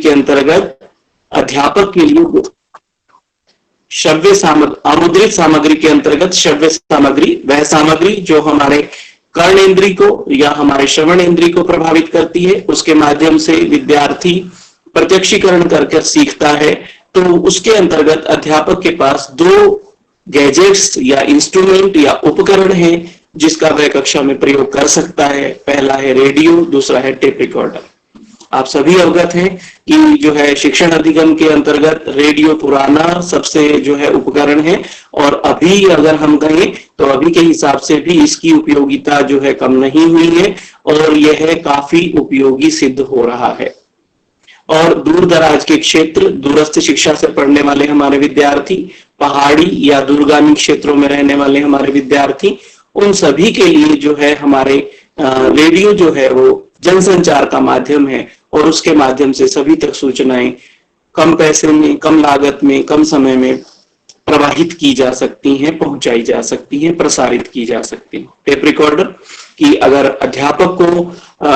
के अंतर्गत अध्यापक के लिए श्रव्य सामग्री, अमुद्रित सामग्री के अंतर्गत श्रव्य सामग्री वह सामग्री जो हमारे कर्णेंद्रिय को या हमारे श्रवण इंद्रिय को प्रभावित करती है, उसके माध्यम से विद्यार्थी प्रत्यक्षीकरण कर सीखता है। तो उसके अंतर्गत अध्यापक के पास दो गैजेट्स या इंस्ट्रूमेंट या उपकरण है जिसका वह कक्षा में प्रयोग कर सकता है। पहला है रेडियो, दूसरा है टेप रिकॉर्डर। आप सभी अवगत हैं कि जो है शिक्षण अधिगम के अंतर्गत रेडियो पुराना सबसे जो है उपकरण है, और अभी अगर हम कहें तो अभी के हिसाब से भी इसकी उपयोगिता जो है कम नहीं हुई है और यह काफी उपयोगी सिद्ध हो रहा है। और दूर दराज के क्षेत्र, दूरस्थ शिक्षा से पढ़ने वाले हमारे विद्यार्थी, पहाड़ी या दूरगामी क्षेत्रों में रहने वाले हमारे विद्यार्थी, उन सभी के लिए जो है हमारे रेडियो जो है वो जनसंचार का माध्यम है और उसके माध्यम से सभी तक सूचनाएं कम पैसे में, कम लागत में, कम समय में प्रवाहित की जा सकती हैं, पहुंचाई जा सकती हैं, प्रसारित की जा सकती हैं। टेप रिकॉर्डर कि अगर अध्यापक को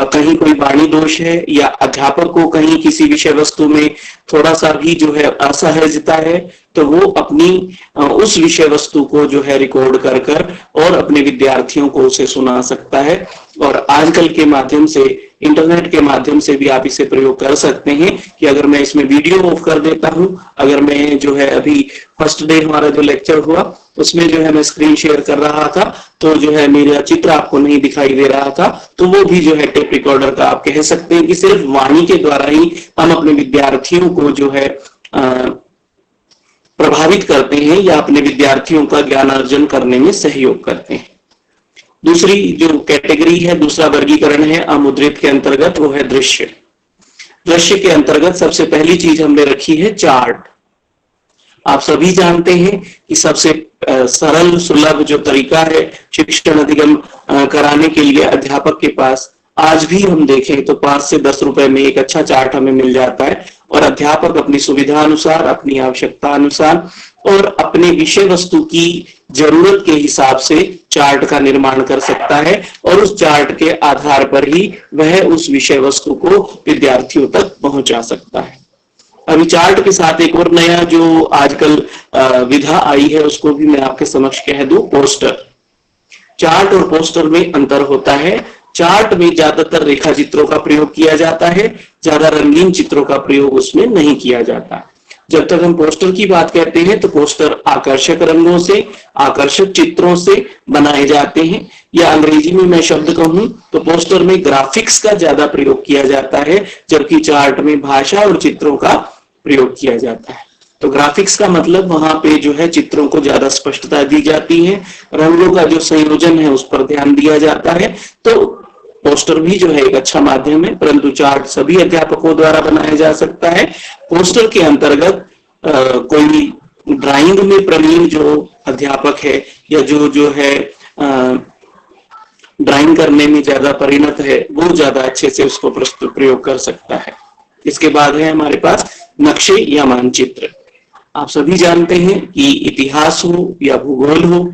कहीं कोई वाणी दोष है या अध्यापक को कहीं किसी विषय वस्तु में थोड़ा सा भी जो है असहजता है तो वो अपनी उस विषय वस्तु को जो है रिकॉर्ड कर और अपने विद्यार्थियों को उसे सुना सकता है। और आजकल के माध्यम से, इंटरनेट के माध्यम से भी आप इसे प्रयोग कर सकते हैं कि अगर मैं इसमें वीडियो ऑफ कर देता हूं, अगर मैं जो है अभी फर्स्ट डे हमारा जो लेक्चर हुआ उसमें जो है मैं स्क्रीन शेयर कर रहा था तो जो है मेरा चित्र आपको नहीं दिखाई दे रहा था, तो वो भी जो है टेप रिकॉर्डर का आप कह सकते हैं कि सिर्फ वाणी के द्वारा ही हम अपने विद्यार्थियों को जो है प्रभावित करते हैं या अपने विद्यार्थियों का ज्ञान अर्जन करने में सहयोग करते हैं। दूसरी जो कैटेगरी है, दूसरा वर्गीकरण है अमुद्रित के अंतर्गत, वो है दृश्य। दृश्य के अंतर्गत सबसे पहली चीज हमने रखी है चार्ट। आप सभी जानते हैं कि सबसे सरल सुलभ जो तरीका है शिक्षण अधिगम कराने के लिए अध्यापक के पास आज भी हम देखें तो 5 से 10 रुपए में एक अच्छा चार्ट हमें मिल जाता है और अध्यापक अपनी सुविधा अनुसार, अपनी आवश्यकता अनुसार और अपने विषय वस्तु की जरूरत के हिसाब से चार्ट का निर्माण कर सकता है और उस चार्ट के आधार पर ही वह उस विषय वस्तु को विद्यार्थियों तक पहुंचा सकता है। अभी चार्ट के साथ एक और नया जो आजकल विधा आई है उसको भी मैं आपके समक्ष कह दूं, पोस्टर। चार्ट और पोस्टर में अंतर होता है। चार्ट में ज्यादातर रेखा चित्रों का प्रयोग किया जाता है, ज्यादा रंगीन चित्रों का प्रयोग उसमें नहीं किया जाता। जब तक हम पोस्टर की बात कहते हैं तो पोस्टर आकर्षक रंगों से, आकर्षक चित्रों से बनाए जाते हैं, या अंग्रेजी में मैं शब्द कहूं तो पोस्टर में ग्राफिक्स का ज्यादा प्रयोग किया जाता है, जबकि चार्ट में भाषा और चित्रों का प्रयोग किया जाता है। तो ग्राफिक्स का मतलब वहां पे जो है चित्रों को ज्यादा स्पष्टता दी जाती है, रंगों का जो संयोजन है उस पर ध्यान दिया जाता है। तो पोस्टर भी जो है एक अच्छा माध्यम है, परंतु चार्ट सभी अध्यापकों द्वारा बनाया जा सकता है। पोस्टर के अंतर्गत कोई ड्राइंग में प्रवीण जो अध्यापक है या जो है ड्राइंग करने में ज्यादा परिणत है वो ज्यादा अच्छे से उसको प्रयोग कर सकता है। इसके बाद है हमारे पास नक्शे या मानचित्र। आप सभी जानते हैं कि इतिहास हो या भूगोल हो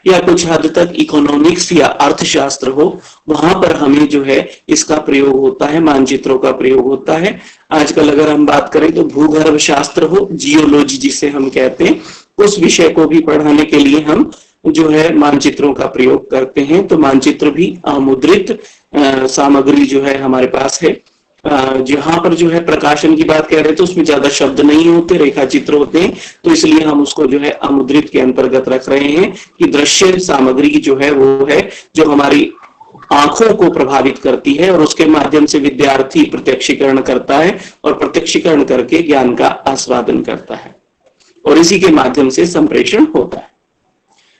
या कुछ हद तक इकोनॉमिक्स या अर्थशास्त्र हो, वहां पर हमें जो है इसका प्रयोग होता है, मानचित्रों का प्रयोग होता है। आजकल अगर हम बात करें तो भूगर्भ शास्त्र हो, जियोलॉजी जिसे हम कहते हैं, उस विषय को भी पढ़ाने के लिए हम जो है मानचित्रों का प्रयोग करते हैं। तो मानचित्र भी अमुद्रित सामग्री जो है हमारे पास है। जहां पर जो है प्रकाशन की बात कह रहे हैं तो उसमें ज्यादा शब्द नहीं होते, रेखा चित्र होते हैं, तो इसलिए हम उसको जो है अमुद्रित के अंतर्गत रख रहे हैं कि दृश्य सामग्री जो है वो है जो हमारी आंखों को प्रभावित करती है और उसके माध्यम से विद्यार्थी प्रत्यक्षीकरण करता है और प्रत्यक्षीकरण करके ज्ञान का आस्वादन करता है और इसी के माध्यम से संप्रेषण होता है।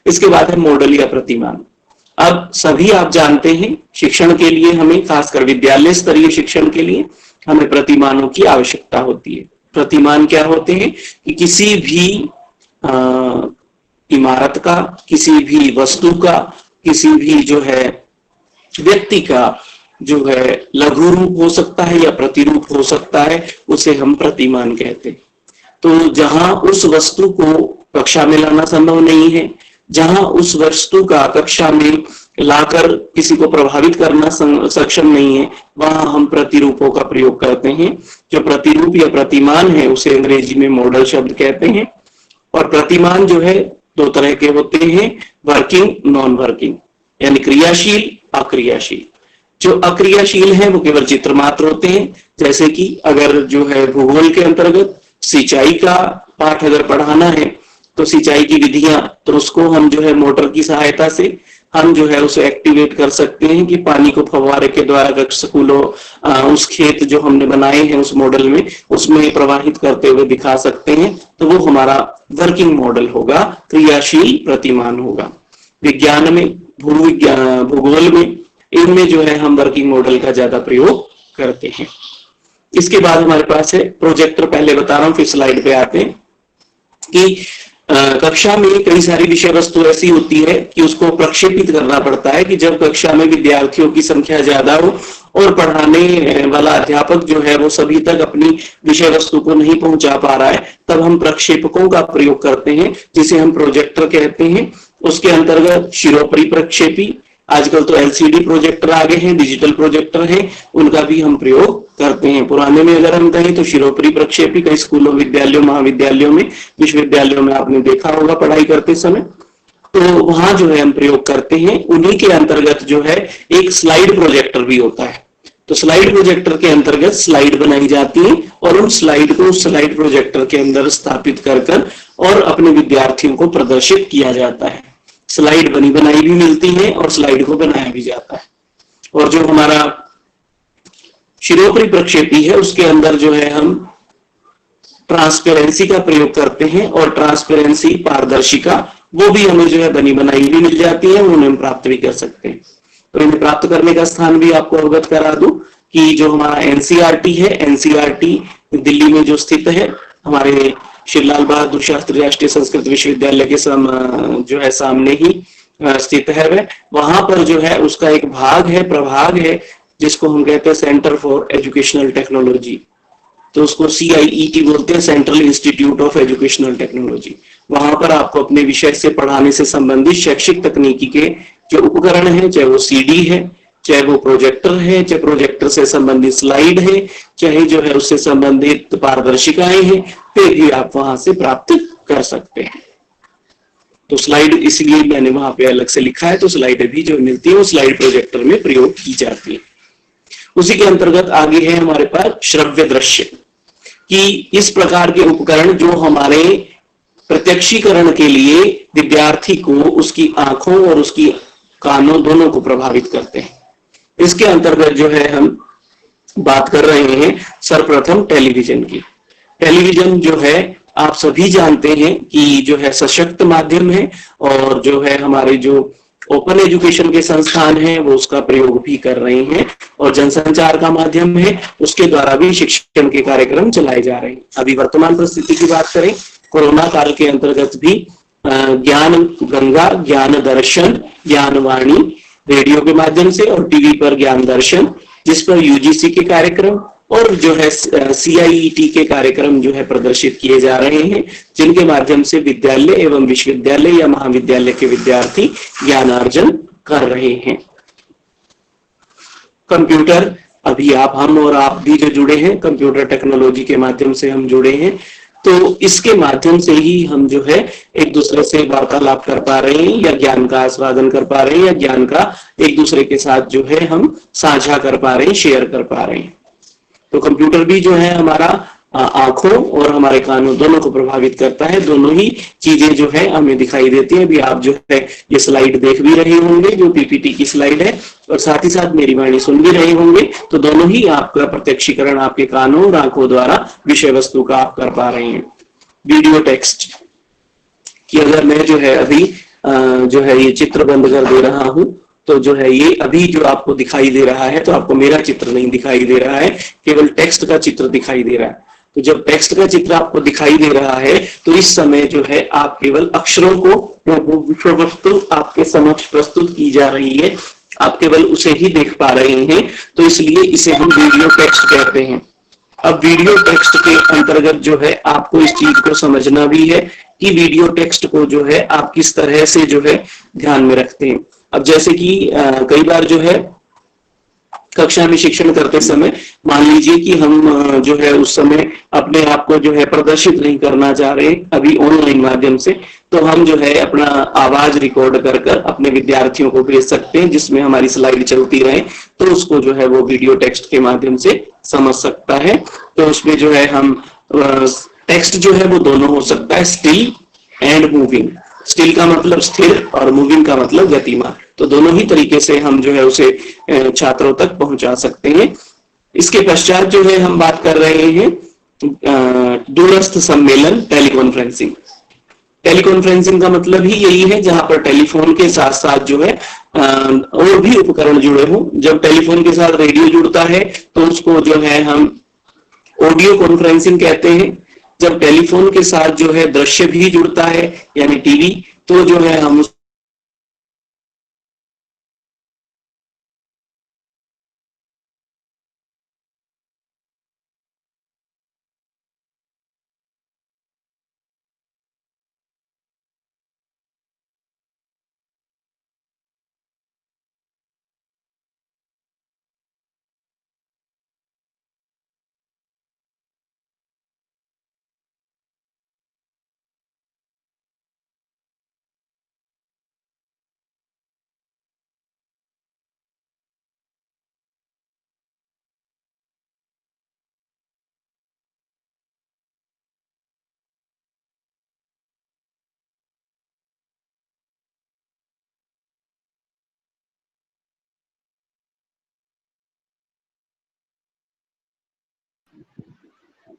इसके बाद है मॉडल या प्रतिमान। अब सभी आप जानते हैं शिक्षण के लिए हमें, खासकर विद्यालय स्तरीय शिक्षण के लिए, हमें प्रतिमानों की आवश्यकता होती है। प्रतिमान क्या होते हैं कि किसी भी इमारत का, किसी भी वस्तु का, किसी भी जो है व्यक्ति का जो है लघु रूप हो सकता है या प्रतिरूप हो सकता है, उसे हम प्रतिमान कहते हैं। तो जहां उस वस्तु को कक्षा में लाना संभव नहीं है, जहां उस वस्तु का कक्षा में लाकर किसी को प्रभावित करना सक्षम नहीं है, वहां हम प्रतिरूपों का प्रयोग करते हैं। जो प्रतिरूप या प्रतिमान है उसे अंग्रेजी में मॉडल शब्द कहते हैं। और प्रतिमान जो है दो तरह के होते हैं, वर्किंग, नॉन वर्किंग, यानी क्रियाशील, अक्रियाशील। जो अक्रियाशील है वो केवल चित्र मात्र होते हैं, जैसे कि अगर जो है भूगोल के अंतर्गत सिंचाई का पाठ अगर पढ़ाना है तो सिंचाई की विधियां, तो उसको हम जो है मोटर की सहायता से हम जो है उसे एक्टिवेट कर सकते हैं कि पानी को फव्वारे के द्वारा स्कूलों उस खेत जो हमने बनाए हैं उस मॉडल में उसमें प्रवाहित करते हुए दिखा सकते हैं। तो वो हमारा वर्किंग मॉडल होगा, क्रियाशील प्रतिमान होगा। विज्ञान में, भूविज्ञान, भूगोल में, इनमें जो है हम वर्किंग मॉडल का ज्यादा प्रयोग करते हैं। इसके बाद हमारे पास है प्रोजेक्टर। पहले बता रहा हूं, फिर स्लाइड पे आते हैं कि कक्षा में कई सारी विषय वस्तु ऐसी होती है कि उसको प्रक्षेपित करना पड़ता है कि जब कक्षा में विद्यार्थियों की संख्या ज्यादा हो और पढ़ाने वाला अध्यापक जो है वो सभी तक अपनी विषय वस्तु को नहीं पहुंचा पा रहा है, तब हम प्रक्षेपकों का प्रयोग करते हैं जिसे हम प्रोजेक्टर कहते हैं। उसके अंतर्गत शिरोपरि प्रक्षेपी, आजकल तो एलसीडी प्रोजेक्टर आ गए हैं, डिजिटल प्रोजेक्टर हैं, उनका भी हम प्रयोग करते हैं। पुराने में अगर हम कहें तो शिरोपरि प्रक्षेपी कई स्कूलों, विद्यालयों, महाविद्यालयों में, विश्वविद्यालयों में आपने देखा होगा पढ़ाई करते समय, तो वहां जो है हम प्रयोग करते हैं। उन्हीं के अंतर्गत जो है एक स्लाइड प्रोजेक्टर भी होता है। तो स्लाइड प्रोजेक्टर के अंतर्गत स्लाइड बनाई जाती है और उन स्लाइड को स्लाइड प्रोजेक्टर के अंदर स्थापित कर और अपने विद्यार्थियों को प्रदर्शित किया जाता है। स्लाइड बनी बनाई भी मिलती है और स्लाइड को बनाया भी जाता है। और जो हमारा शिरोपरि प्रक्षेपी है उसके अंदर जो है हम ट्रांसपेरेंसी का प्रयोग करते हैं और ट्रांसपेरेंसी, पारदर्शिता, वो भी हमें जो है बनी बनाई भी मिल जाती है, उन्हें हम प्राप्त भी कर सकते हैं। तो इन्हें प्राप्त करने का स्थान भी आपको अवगत करा दूं कि जो हमारा एनसीईआरटी है, एनसीईआरटी दिल्ली में जो स्थित है, हमारे श्री लाल बहादुर शास्त्री राष्ट्रीय संस्कृत विश्वविद्यालय के जो है सामने ही स्थित है वहां पर जो है उसका एक भाग है, प्रभाग है, जिसको हम कहते हैं सेंटर फॉर एजुकेशनल टेक्नोलॉजी। तो उसको CIET बोलते हैं, central institute of educational technology. वहां पर आपको अपने विषय से पढ़ाने से संबंधित शैक्षिक तकनीकी के जो उपकरण है, चाहे वो CD है, चाहे वो प्रोजेक्टर है, चाहे प्रोजेक्टर से संबंधित स्लाइड है, चाहे जो है उससे संबंधित पारदर्शिकाएं हैं, वे भी आप वहां से प्राप्त कर सकते हैं। तो स्लाइड इसलिए मैंने वहां पे अलग से लिखा है, तो स्लाइड भी जो मिलती है वो स्लाइड प्रोजेक्टर में प्रयोग की जाती है। उसी के अंतर्गत आगे है हमारे पास श्रव्य दृश्य, कि इस प्रकार के उपकरण जो हमारे प्रत्यक्षीकरण के लिए विद्यार्थी को उसकी आंखों और उसकी कानों दोनों को प्रभावित करते हैं। इसके अंतर्गत जो है हम बात कर रहे हैं सर्वप्रथम टेलीविजन की। टेलीविजन जो है आप सभी जानते हैं कि जो है सशक्त माध्यम है और जो है हमारे जो ओपन एजुकेशन के संस्थान हैं वो उसका प्रयोग भी कर रहे हैं और जनसंचार का माध्यम है, उसके द्वारा भी शिक्षण के कार्यक्रम चलाए जा रहे हैं। अभी वर्तमान परिस्थिति की बात करें, कोरोना काल के अंतर्गत भी ज्ञान गंगा, ज्ञान दर्शन, ज्ञानवाणी रेडियो के माध्यम से और टीवी पर ज्ञान दर्शन, जिस पर UGC के कार्यक्रम और जो है CIET के कार्यक्रम जो है प्रदर्शित किए जा रहे हैं, जिनके माध्यम से विद्यालय एवं विश्वविद्यालय या महाविद्यालय के विद्यार्थी ज्ञानार्जन कर रहे हैं। कंप्यूटर, अभी हम और आप भी जो जुड़े हैं कंप्यूटर टेक्नोलॉजी के माध्यम से हम जुड़े हैं, तो इसके माध्यम से ही हम जो है एक दूसरे से वार्तालाप कर पा रहे हैं या ज्ञान का आस्वादन कर पा रहे हैं या ज्ञान का एक दूसरे के साथ जो है हम साझा कर पा रहे हैं, शेयर कर पा रहे हैं। तो कंप्यूटर भी जो है हमारा आंखों और हमारे कानों दोनों को प्रभावित करता है। दोनों ही चीजें जो है हमें दिखाई देती हैं। अभी आप जो है ये स्लाइड देख भी रहे होंगे, जो PPT की स्लाइड है, और साथ ही साथ मेरी वाणी सुन भी रहे होंगे। तो दोनों ही आपका प्रत्यक्षीकरण आपके कानों और आंखों द्वारा विषय वस्तु का आप कर पा रहे हैं। वीडियो टेक्स्ट कि अगर मैं जो है अभी जो है ये चित्र बंद कर दे रहा हूं, तो जो है ये अभी जो आपको दिखाई दे रहा है, तो आपको मेरा चित्र नहीं दिखाई दे रहा है, केवल टेक्स्ट का चित्र दिखाई दे रहा है। तो जब टेक्स्ट का चित्र आपको दिखाई दे रहा है तो इस समय जो है आप केवल अक्षरों को, जो विषय वस्तु आपके समक्ष प्रस्तुत की जा रही है, आप केवल उसे ही देख पा रहे हैं। तो इसलिए इसे हम वीडियो टेक्स्ट कहते हैं। अब वीडियो टेक्स्ट के अंतर्गत जो है आपको इस चीज को समझना भी है कि वीडियो टेक्स्ट को जो है आप किस तरह से जो है ध्यान में रखते हैं। अब जैसे कि कई बार जो है कक्षा में शिक्षण करते समय मान लीजिए कि हम जो है उस समय अपने आप को जो है प्रदर्शित नहीं करना चाह रहे अभी ऑनलाइन माध्यम से, तो हम जो है अपना आवाज रिकॉर्ड कर कर अपने विद्यार्थियों को भेज सकते हैं, जिसमें हमारी स्लाइड चलती रहे, तो उसको जो है वो वीडियो टेक्स्ट के माध्यम से समझ सकता है। तो उसमें जो है हम टेक्स्ट जो है वो दोनों हो सकता है, स्टिल एंड मूविंग। स्टिल का मतलब स्थिर और मूविंग का मतलब गतिमान, तो दोनों ही तरीके से हम जो है उसे छात्रों तक पहुंचा सकते हैं। इसके पश्चात जो है हम बात कर रहे हैं दूरस्थ सम्मेलन, टेलीकॉन्फ्रेंसिंग। टेलीकॉन्फ्रेंसिंग का मतलब ही यही है जहां पर टेलीफोन के साथ साथ जो है और भी उपकरण जुड़े हों। जब टेलीफोन के साथ रेडियो जुड़ता है तो उसको जो है हम ऑडियो कॉन्फ्रेंसिंग कहते हैं। जब टेलीफोन के साथ जो है दृश्य भी जुड़ता है यानी टीवी, तो जो है हम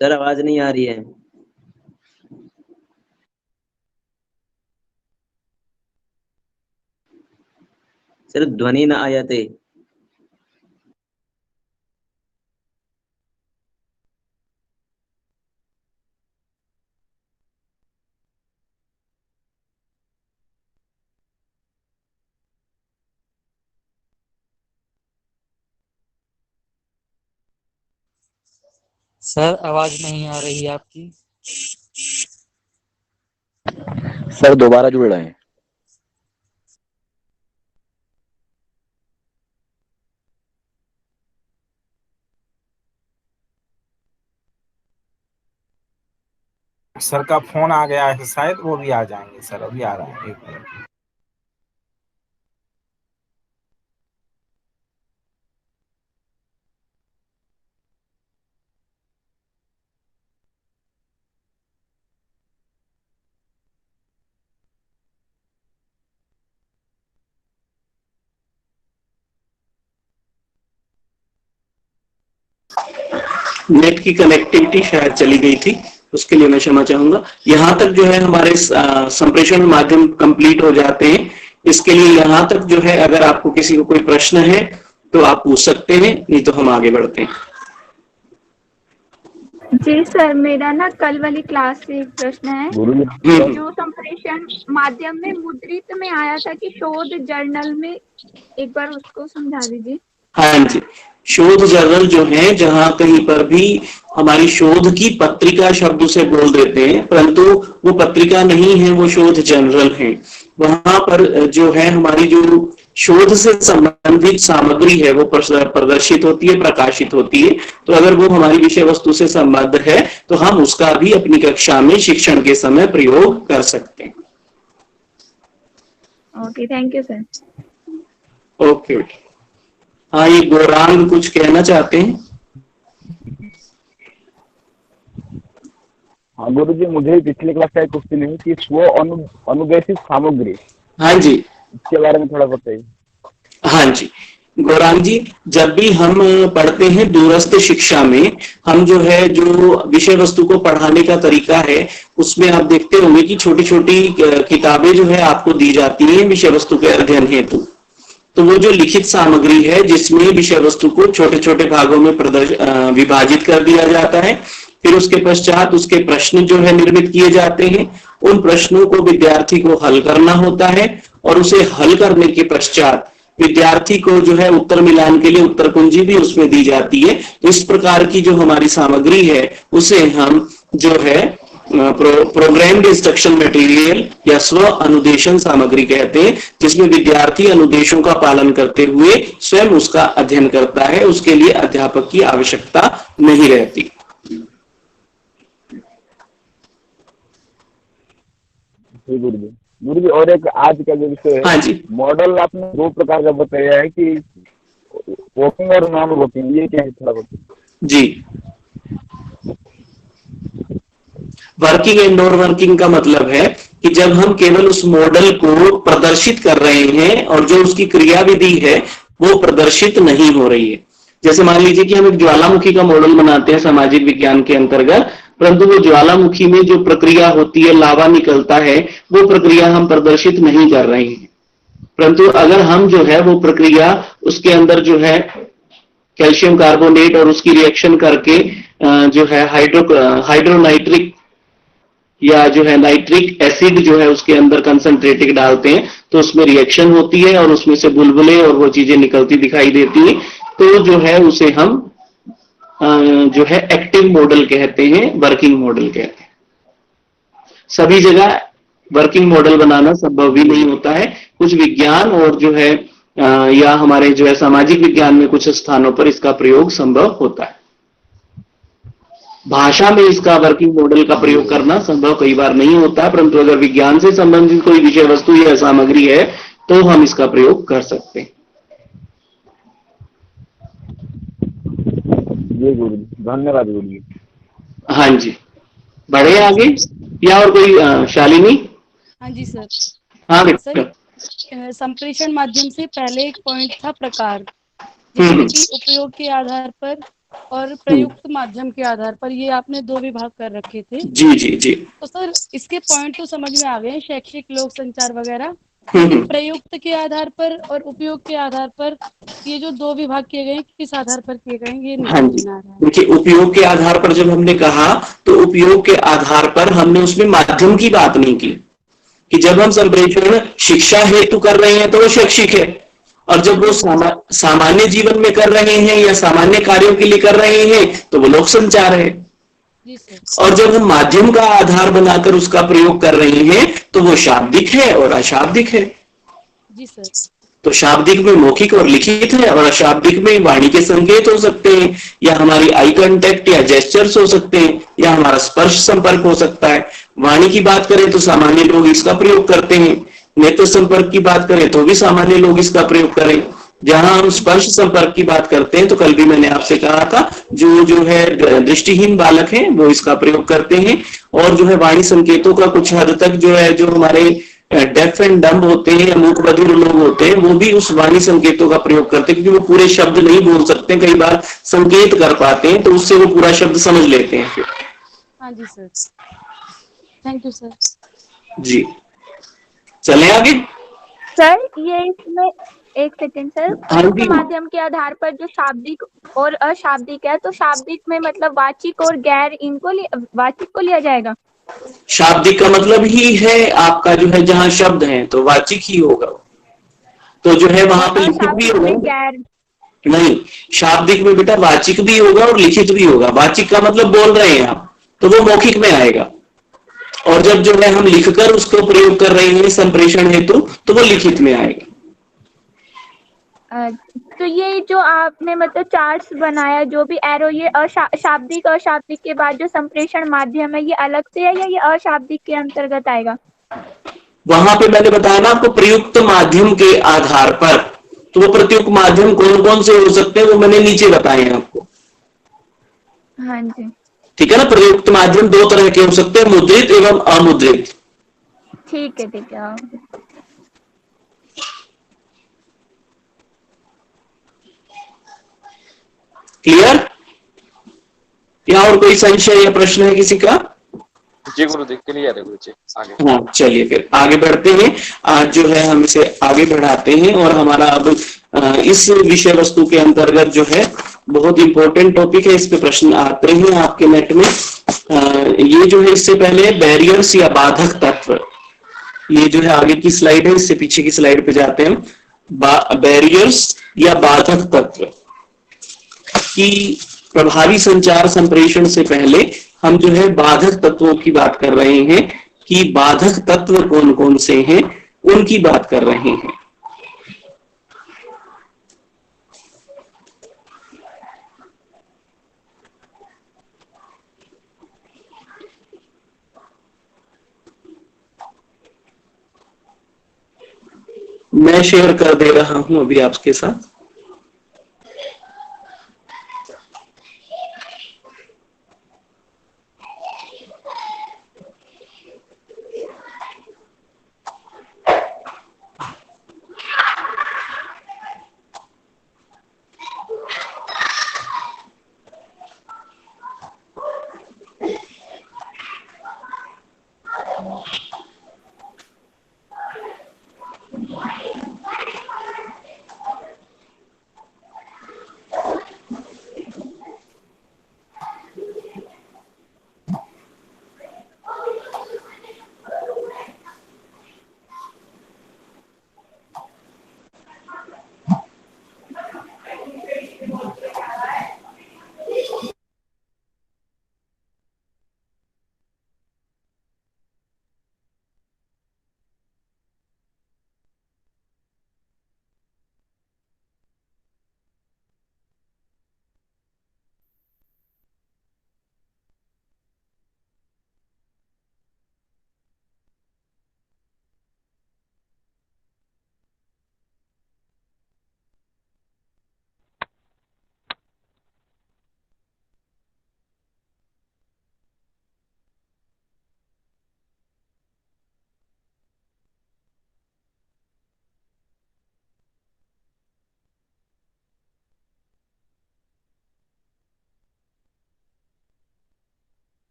सर आवाज नहीं आ रही है। सर ध्वनि न आयाते। सर आवाज नहीं आ रही है आपकी। सर दोबारा जुड़ रहे हैं। सर का फोन आ गया है, शायद वो भी आ जाएंगे। सर अभी आ रहा है, 1 मिनट। नेट की कनेक्टिविटी शायद चली गई थी, उसके लिए मैं क्षमा चाहूंगा। यहां तक जो है हमारे संप्रेषण माध्यम कंप्लीट हो जाते हैं। इसके लिए यहां तक जो है अगर आपको किसी को कोई प्रश्न है तो आप पूछ सकते हैं, नहीं तो हम आगे बढ़ते हैं। जी सर, मेरा ना कल वाली क्लास से एक प्रश्न है। जो संप्रेषण माध्यम में मुद्रित में आया था कि शोध जर्नल में, एक बार उसको समझा दीजिए। हाँ जी, शोध जर्नल जो है जहां कहीं पर भी हमारी शोध की पत्रिका शब्द उसे बोल देते हैं, परंतु वो पत्रिका नहीं है, वो शोध जर्नल है। वहां पर जो है हमारी जो शोध से संबंधित सामग्री है वो प्रदर्शित होती है, प्रकाशित होती है। तो अगर वो हमारी विषय वस्तु से संबद्ध है तो हम उसका भी अपनी कक्षा में शिक्षण के समय प्रयोग कर सकते हैं। Okay, thank you sir. Okay, हाँ ये गौरांग कुछ कहना चाहते हैं। हाँ गुरु जी, मुझे पिछले क्लास का एक क्वेश्चन है कि स्व अनुदेशित सामग्री, हाँ जी, इसके बारे में थोड़ा बताइए। हाँ जी गौरांग जी, जब भी हम पढ़ते हैं दूरस्थ शिक्षा में, हम जो है जो विषय वस्तु को पढ़ाने का तरीका है उसमें आप देखते होंगे कि छोटी छोटी किताबें जो है आपको दी जाती हैं विषय वस्तु के अध्ययन हेतु। तो वो जो लिखित सामग्री है जिसमें विषय वस्तु को छोटे छोटे भागों में विभाजित कर दिया जाता है, फिर उसके पश्चात उसके प्रश्न जो है निर्मित किए जाते हैं। उन प्रश्नों को विद्यार्थी को हल करना होता है और उसे हल करने के पश्चात विद्यार्थी को जो है उत्तर मिलान के लिए उत्तर कुंजी भी उसमें दी जाती है। तो इस प्रकार की जो हमारी सामग्री है उसे हम जो है प्रोग्राम्ड इंस्ट्रक्शन मटेरियल या स्व अनुदेशन सामग्री कहते हैं, जिसमें विद्यार्थी अनुदेशों का पालन करते हुए स्वयं उसका अध्ययन करता है। उसके लिए अध्यापक की आवश्यकता नहीं रहती। गुरु जी और एक आज का जो विषय हाँ है, जी, मॉडल आपने दो प्रकार का बताया है कि वर्किंग और नॉन वर्किंग, ये क्या है थोड़ा बताइए। जी, वर्किंग एंड नॉन वर्किंग का मतलब है कि जब हम केवल उस मॉडल को प्रदर्शित कर रहे हैं और जो उसकी क्रियाविधि है वो प्रदर्शित नहीं हो रही है। जैसे मान लीजिए कि हम एक ज्वालामुखी का मॉडल बनाते हैं सामाजिक विज्ञान के अंतर्गत, परंतु वो ज्वालामुखी में जो प्रक्रिया होती है, लावा निकलता है, वो प्रक्रिया हम प्रदर्शित नहीं कर रहे हैं। परंतु अगर हम जो है वो प्रक्रिया उसके अंदर जो है कैल्शियम कार्बोनेट और उसकी रिएक्शन करके जो है हाइड्रोनाइट्रिक या जो है नाइट्रिक एसिड जो है उसके अंदर कंसंट्रेटेड डालते हैं, तो उसमें रिएक्शन होती है और उसमें से बुलबुले और वो चीजें निकलती दिखाई देती हैं। तो जो है उसे हम जो है एक्टिव मॉडल कहते हैं, वर्किंग मॉडल कहते हैं। सभी जगह वर्किंग मॉडल बनाना संभव भी नहीं होता है। कुछ विज्ञान और जो है या हमारे जो है सामाजिक विज्ञान में कुछ स्थानों पर इसका प्रयोग संभव होता है। भाषा में इसका वर्किंग मॉडल का प्रयोग करना संभव कई बार नहीं होता है, परंतु अगर विज्ञान से संबंधित कोई विषय वस्तु या सामग्री है तो हम इसका प्रयोग कर सकते हैं। जी गुरु जी, धन्यवाद गुरु जी। हाँ जी, बढ़े आगे या और कोई शालिनी? हाँ जी सर। हाँ सर, बेटा। संप्रेषण माध्यम से पहले एक पॉइंट था प्रकार, जिसमें कि उपयोग के आधार पर और प्रयुक्त माध्यम के आधार पर, ये आपने दो विभाग कर रखे थे। जी जी जी। तो सर इसके पॉइंट तो समझ में आ गए, शैक्षिक, लोक संचार वगैरह। प्रयुक्त के आधार पर और उपयोग के आधार पर ये जो दो विभाग किए गए, किस आधार पर किए गए ये नहीं हाँ जी, समझ में आ रहा है। देखिए उपयोग के आधार पर जब हमने कहा तो उपयोग के आधार पर हमने उसमें माध्यम की बात नहीं की कि जब हम संप्रेषण शिक्षा हेतु कर रहे हैं तो वो शैक्षिक है, और जब वो सामान्य जीवन में कर रहे हैं या सामान्य कार्यों के लिए कर रहे हैं तो वो लोक संचार है। जी सर। और जब हम माध्यम का आधार बनाकर उसका प्रयोग कर रहे हैं तो वो शाब्दिक है और अशाब्दिक है। जी सर। तो शाब्दिक में मौखिक और लिखित है, और अशाब्दिक में वाणी के संकेत हो सकते हैं, या हमारी आई कांटेक्ट या जेस्चर्स हो सकते हैं, या हमारा स्पर्श संपर्क हो सकता है। वाणी की बात करें तो सामान्य लोग इसका प्रयोग करते हैं, नेत्र संपर्क की बात करें तो भी सामान्य लोग इसका प्रयोग करें। जहां हम स्पर्श संपर्क की बात करते हैं तो कल भी मैंने आपसे कहा था जो है दृष्टिहीन बालक हैं वो इसका प्रयोग करते हैं, और जो है वाणी संकेतों का कुछ हद तक जो है जो हमारे डेफ एंड डम्ब होते हैं या मूक बधिर लोग होते हैं वो भी उस वाणी संकेतों का प्रयोग करते हैं, क्योंकि वो पूरे शब्द नहीं बोल सकते, कई बार संकेत कर पाते हैं तो उससे वो पूरा शब्द समझ लेते हैं। हाँ जी सर, थैंक यू सर। जी, चलें आगे। सर ये इसमें एक सेकंड सर, हाँ जी। प्रयुक्त माध्यम के आधार पर जो शाब्दिक और अशाब्दिक है, तो शाब्दिक में मतलब वाचिक और गैर वाचिक को लिया जाएगा। शाब्दिक का मतलब ही है आपका जो है जहां शब्द है तो वाचिक ही होगा, तो जो है वहां पे लिखित भी होगा। गैर नहीं, शाब्दिक में बेटा वाचिक भी होगा और लिखित भी होगा। वाचिक का मतलब बोल रहे हैं आप, तो वो मौखिक में आएगा, और जब जो है हम लिखकर उसको प्रयोग कर रहे हैं संप्रेषण हेतु तो वो लिखित में आएगा। तो ये जो आपने मतलब चार्ट्स बनाया, जो भी एरो, ये शाब्दिक अशाब्दिक के बाद जो संप्रेषण माध्यम है ये अलग से है या ये अशाब्दिक के अंतर्गत आएगा? वहां पे मैंने बताया ना आपको, प्रयुक्त माध्यम के आधार पर, तो वो प्रयुक्त माध्यम कौन कौन से हो सकते हैं वो मैंने नीचे बताए हैं आपको। हाँ जी, ठीक है ना। प्रयुक्त माध्यम दो तरह के हो सकते हैं, मुद्रित एवं अमुद्रित। ठीक है ठीक है। क्लियर? या और कोई संशय या प्रश्न है किसी का? जी गुरुजी, क्लियर है गुरुजी, आगे। हाँ, चलिए फिर आगे बढ़ते हैं। आज जो है हम इसे आगे बढ़ाते हैं, और हमारा अब इस विषय वस्तु के अंतर्गत जो है बहुत इंपॉर्टेंट टॉपिक है, इस पे प्रश्न आते हैं आपके नेट में। ये जो है इससे पहले बैरियर्स या बाधक तत्व, ये जो है आगे की स्लाइड है, इससे पीछे की स्लाइड पे जाते हैं हम। बैरियर्स या बाधक तत्व की प्रभावी संचार संप्रेषण से पहले हम जो है बाधक तत्वों की बात कर रहे हैं कि बाधक तत्व कौन कौन से हैं, उनकी बात कर रहे हैं। मैं शेयर कर दे रहा हूं अभी आपके साथ।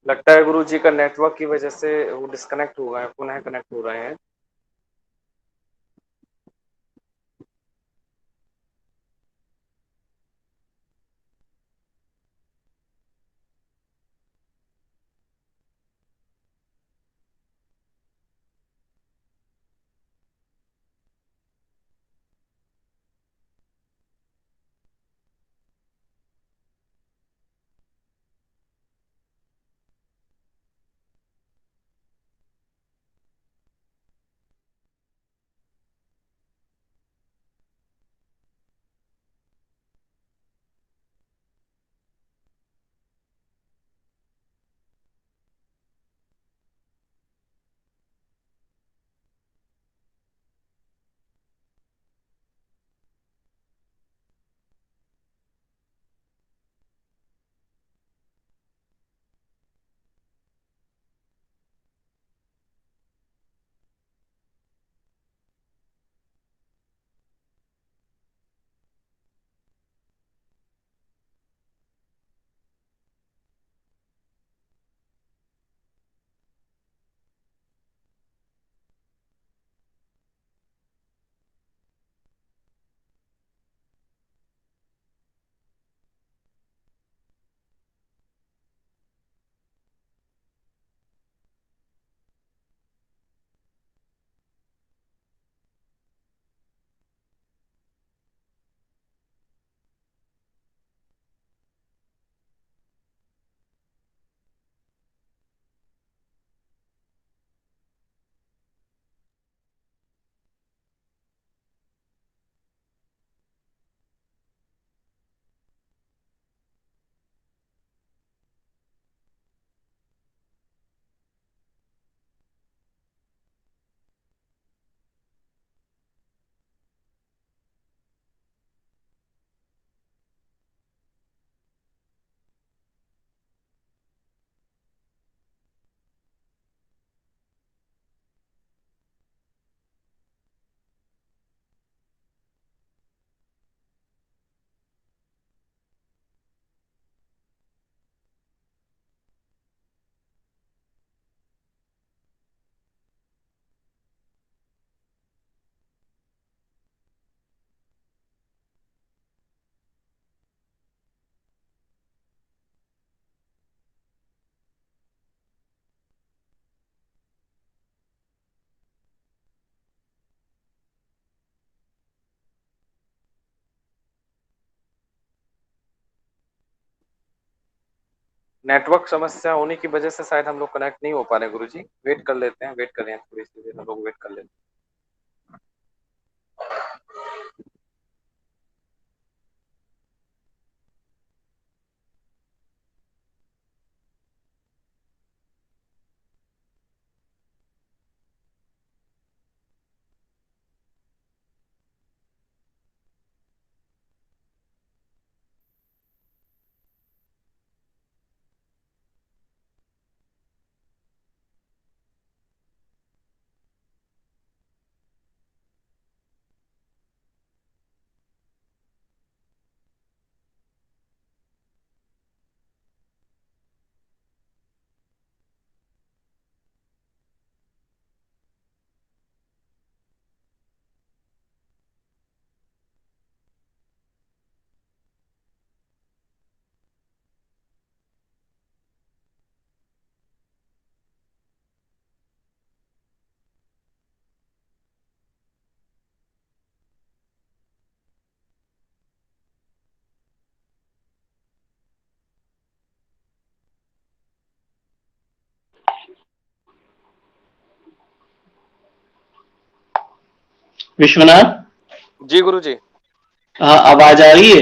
लगता है गुरु जी का नेटवर्क की वजह से वो डिस्कनेक्ट हो गए हैं, पुनः कनेक्ट हो रहे हैं। नेटवर्क समस्या होने की वजह से शायद हम लोग कनेक्ट नहीं हो पा रहे गुरुजी। वेट कर लेते हैं, वेट करें थोड़ी सी देर, हम लोग वेट कर लेते हैं। विश्वनाथ, जी गुरुजी। हाँ आवाज आ रही है?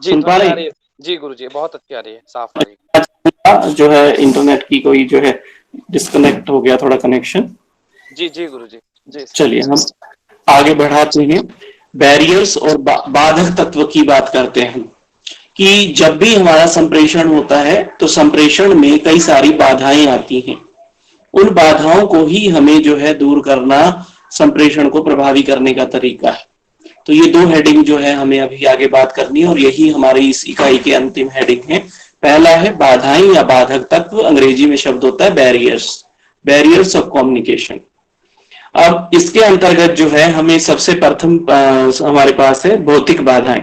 जी सुन पा ध्वनि आ रही रही है जी गुरुजी, बहुत अच्छी आ रही है, साफ आ रही है। है? जो है इंटरनेट की कोई जो है डिस्कनेक्ट हो गया थोड़ा कनेक्शन। जी जी गुरुजी जी। चलिए हम आगे बढ़ाते हैं। बैरियर्स और बाधक तत्व की बात करते हैं कि जब भी हमारा संप्रेषण होता है तो संप्रेषण में कई सारी बाधाएं आती हैं। उन बाधाओं को ही हमें जो है दूर करना संप्रेषण को प्रभावी करने का तरीका है। तो ये दो हेडिंग जो है हमें अभी आगे बात करनी है और यही हमारी इस इकाई के अंतिम हेडिंग है। पहला है बाधाएं या बाधक तत्व, अंग्रेजी में शब्द होता है बैरियर्स, बैरियर्स ऑफ कम्युनिकेशन। अब इसके अंतर्गत जो है हमें सबसे प्रथम हमारे पास है भौतिक बाधाएं।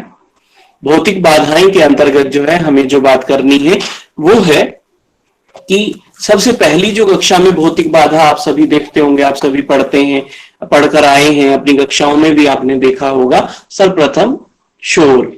भौतिक बाधाएं के अंतर्गत जो है हमें जो बात करनी है वो है कि सबसे पहली जो कक्षा में भौतिक बाधा आप सभी देखते होंगे, आप सभी पढ़ते हैं, पढ़कर आए हैं, अपनी कक्षाओं में भी आपने देखा होगा, सर्वप्रथम शोर।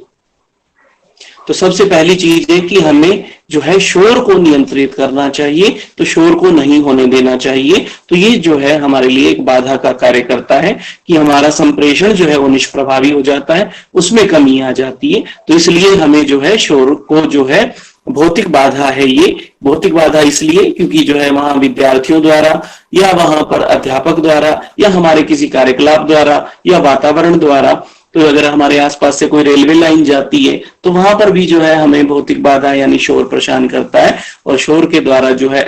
तो सबसे पहली चीज है कि हमें जो है शोर को नियंत्रित करना चाहिए, तो शोर को नहीं होने देना चाहिए। तो ये जो है हमारे लिए एक बाधा का कार्य करता है कि हमारा संप्रेषण जो है वो निष्प्रभावी हो जाता है, उसमें कमी आ जाती है। तो इसलिए हमें जो है शोर को जो है भौतिक बाधा है। ये भौतिक बाधा इसलिए क्योंकि जो है वहां विद्यार्थियों द्वारा या वहां पर अध्यापक द्वारा या हमारे किसी कार्यकलाप द्वारा या वातावरण द्वारा, तो अगर हमारे आसपास से कोई रेलवे लाइन जाती है तो वहां पर भी जो है हमें भौतिक बाधा यानी शोर परेशान करता है। और शोर के द्वारा जो है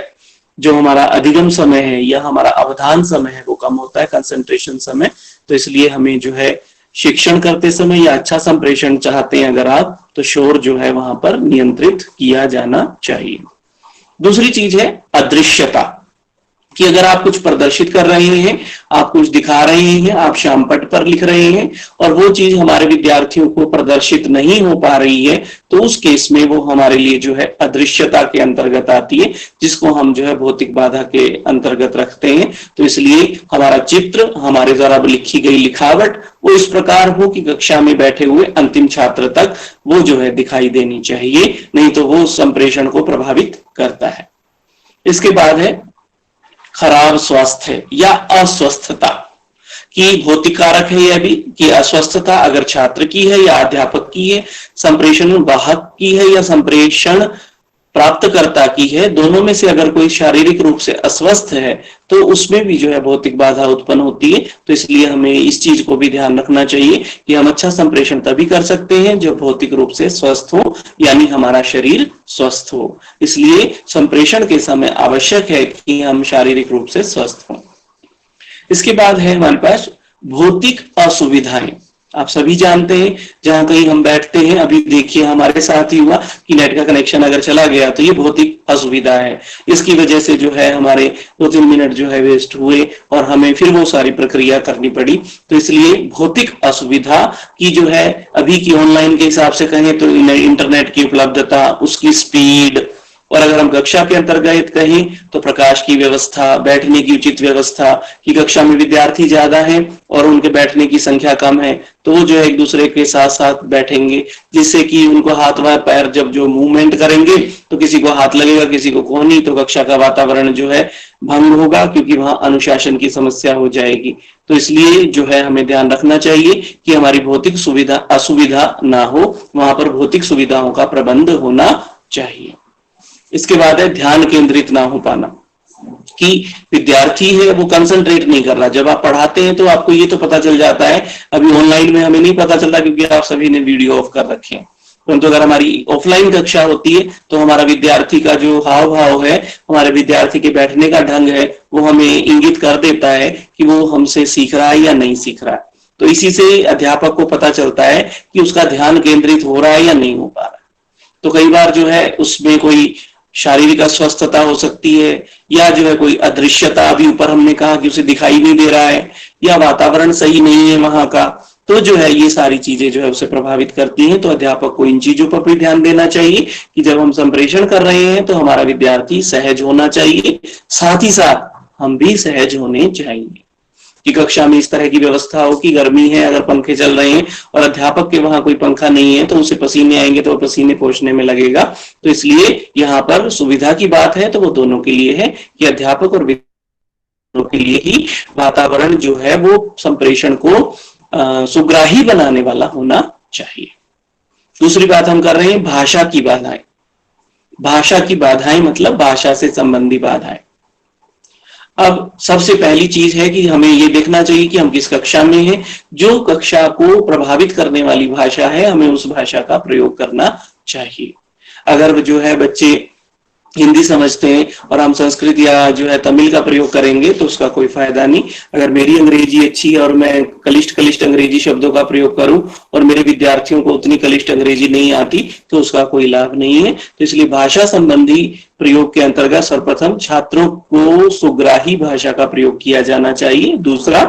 जो हमारा अधिगम समय है या हमारा अवधान समय है वो कम होता है, कंसंट्रेशन समय। तो इसलिए हमें जो है शिक्षण करते समय या अच्छा संप्रेषण चाहते हैं अगर आप, तो शोर जो है वहां पर नियंत्रित किया जाना चाहिए। दूसरी चीज है अदृश्यता, कि अगर आप कुछ प्रदर्शित कर रहे हैं, आप कुछ दिखा रहे हैं, आप श्यामपट्ट पर लिख रहे हैं और वो चीज हमारे विद्यार्थियों को प्रदर्शित नहीं हो पा रही है, तो उस केस में वो हमारे लिए जो है अदृश्यता के अंतर्गत आती है, जिसको हम जो है भौतिक बाधा के अंतर्गत रखते हैं। तो इसलिए हमारा चित्र, हमारे द्वारा लिखी गई लिखावट वो इस प्रकार हो कि कक्षा में बैठे हुए अंतिम छात्र तक वो जो है दिखाई देनी चाहिए, नहीं तो वो संप्रेषण को प्रभावित करता है। इसके बाद है खराब स्वास्थ्य या अस्वस्थता, कि भौतिक कारक है यह भी कि अस्वस्थता अगर छात्र की है या अध्यापक की है, संप्रेषण वाहक की है या संप्रेषण प्राप्तकर्ता की है, दोनों में से अगर कोई शारीरिक रूप से अस्वस्थ है तो उसमें भी जो है भौतिक बाधा उत्पन्न होती है। तो इसलिए हमें इस चीज को भी ध्यान रखना चाहिए कि हम अच्छा संप्रेषण तभी कर सकते हैं जब भौतिक रूप से स्वस्थ हो, यानी हमारा शरीर स्वस्थ हो। इसलिए संप्रेषण के समय आवश्यक है कि हम शारीरिक रूप से स्वस्थ हों। इसके बाद है हमारे पास भौतिक असुविधाएं। आप सभी जानते हैं जहां कहीं हम बैठते हैं, अभी देखिए हमारे साथ ही हुआ कि नेट का कनेक्शन अगर चला गया तो ये भौतिक असुविधा है। इसकी वजह से जो है हमारे 2-3 मिनट जो है वेस्ट हुए और हमें फिर वो सारी प्रक्रिया करनी पड़ी। तो इसलिए भौतिक असुविधा की जो है अभी की ऑनलाइन के हिसाब से कहें तो इंटरनेट की उपलब्धता, उसकी स्पीड और अगर हम कक्षा के अंतर्गत कहें तो प्रकाश की व्यवस्था, बैठने की उचित व्यवस्था, कि कक्षा में विद्यार्थी ज्यादा हैं और उनके बैठने की संख्या कम है तो वो जो है एक दूसरे के साथ साथ बैठेंगे, जिससे कि उनको हाथ व पैर जब जो मूवमेंट करेंगे तो किसी को हाथ लगेगा किसी को कोहनी, तो कक्षा का वातावरण जो है भंग होगा, क्योंकि वहां अनुशासन की समस्या हो जाएगी। तो इसलिए जो है हमें ध्यान रखना चाहिए कि हमारी भौतिक सुविधा असुविधा ना हो, वहां पर भौतिक सुविधाओं का प्रबंध होना चाहिए। इसके बाद है ध्यान केंद्रित ना हो पाना, कि विद्यार्थी है वो कंसंट्रेट नहीं कर रहा। जब आप पढ़ाते हैं तो आपको ये तो पता चल जाता है, अभी ऑनलाइन में हमें नहीं पता चलता क्योंकि आप सभी ने वीडियो ऑफ कर रखे हैं, परंतु अगर हमारी ऑफलाइन कक्षा होती है तो हमारा विद्यार्थी का जो हाव भाव है, हमारे विद्यार्थी के बैठने का ढंग है, वो हमें इंगित कर देता है कि वो हमसे सीख रहा है या नहीं सीख रहा है। तो इसी से अध्यापक को पता चलता है कि उसका ध्यान केंद्रित हो रहा है या नहीं हो पा रहा है। तो कई बार जो है उसमें कोई शारीरिक अस्वस्थता हो सकती है, या जो है कोई अदृश्यता, अभी ऊपर हमने कहा कि उसे दिखाई नहीं दे रहा है, या वातावरण सही नहीं है वहां का, तो जो है ये सारी चीजें जो है उसे प्रभावित करती हैं। तो अध्यापक को इन चीजों पर भी ध्यान देना चाहिए कि जब हम संप्रेषण कर रहे हैं तो हमारा विद्यार्थी सहज होना चाहिए, साथ ही साथ हम भी सहज होने चाहिए। कि कक्षा में इस तरह की व्यवस्था हो कि गर्मी है, अगर पंखे चल रहे हैं और अध्यापक के वहां कोई पंखा नहीं है तो उसे पसीने आएंगे तो पसीने पोंछने में लगेगा। तो इसलिए यहाँ पर सुविधा की बात है तो वो दोनों के लिए है कि अध्यापक और विद्यार्थियों के लिए ही वातावरण जो है वो संप्रेषण को सुग्राही बनाने वाला होना चाहिए। दूसरी बात हम कर रहे हैं भाषा की बाधाएं। भाषा की बाधाएं मतलब भाषा से संबंधी बाधाएं। अब सबसे पहली चीज है कि हमें ये देखना चाहिए कि हम किस कक्षा में हैं। जो कक्षा को प्रभावित करने वाली भाषा है हमें उस भाषा का प्रयोग करना चाहिए। अगर जो है बच्चे हिंदी समझते हैं और हम संस्कृत या जो है तमिल का प्रयोग करेंगे तो उसका कोई फायदा नहीं। अगर मेरी अंग्रेजी अच्छी है और मैं कलिष्ट अंग्रेजी शब्दों का प्रयोग करूं और मेरे विद्यार्थियों को उतनी कलिष्ट अंग्रेजी नहीं आती तो उसका कोई लाभ नहीं है। तो इसलिए भाषा संबंधी प्रयोग के अंतर्गत सर्वप्रथम छात्रों को सुग्राही भाषा का प्रयोग किया जाना चाहिए। दूसरा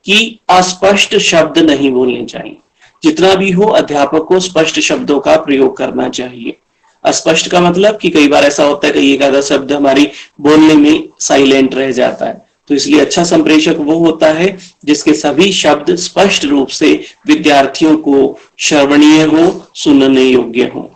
कि अस्पष्ट शब्द नहीं बोलने चाहिए। जितना भी हो अध्यापक को स्पष्ट शब्दों का प्रयोग करना चाहिए। अस्पष्ट का मतलब कि कई बार ऐसा होता है कि एक आधा शब्द हमारी बोलने में साइलेंट रह जाता है। तो इसलिए अच्छा संप्रेषक वो होता है जिसके सभी शब्द स्पष्ट रूप से विद्यार्थियों को श्रवणीय हो, सुनने योग्य हो।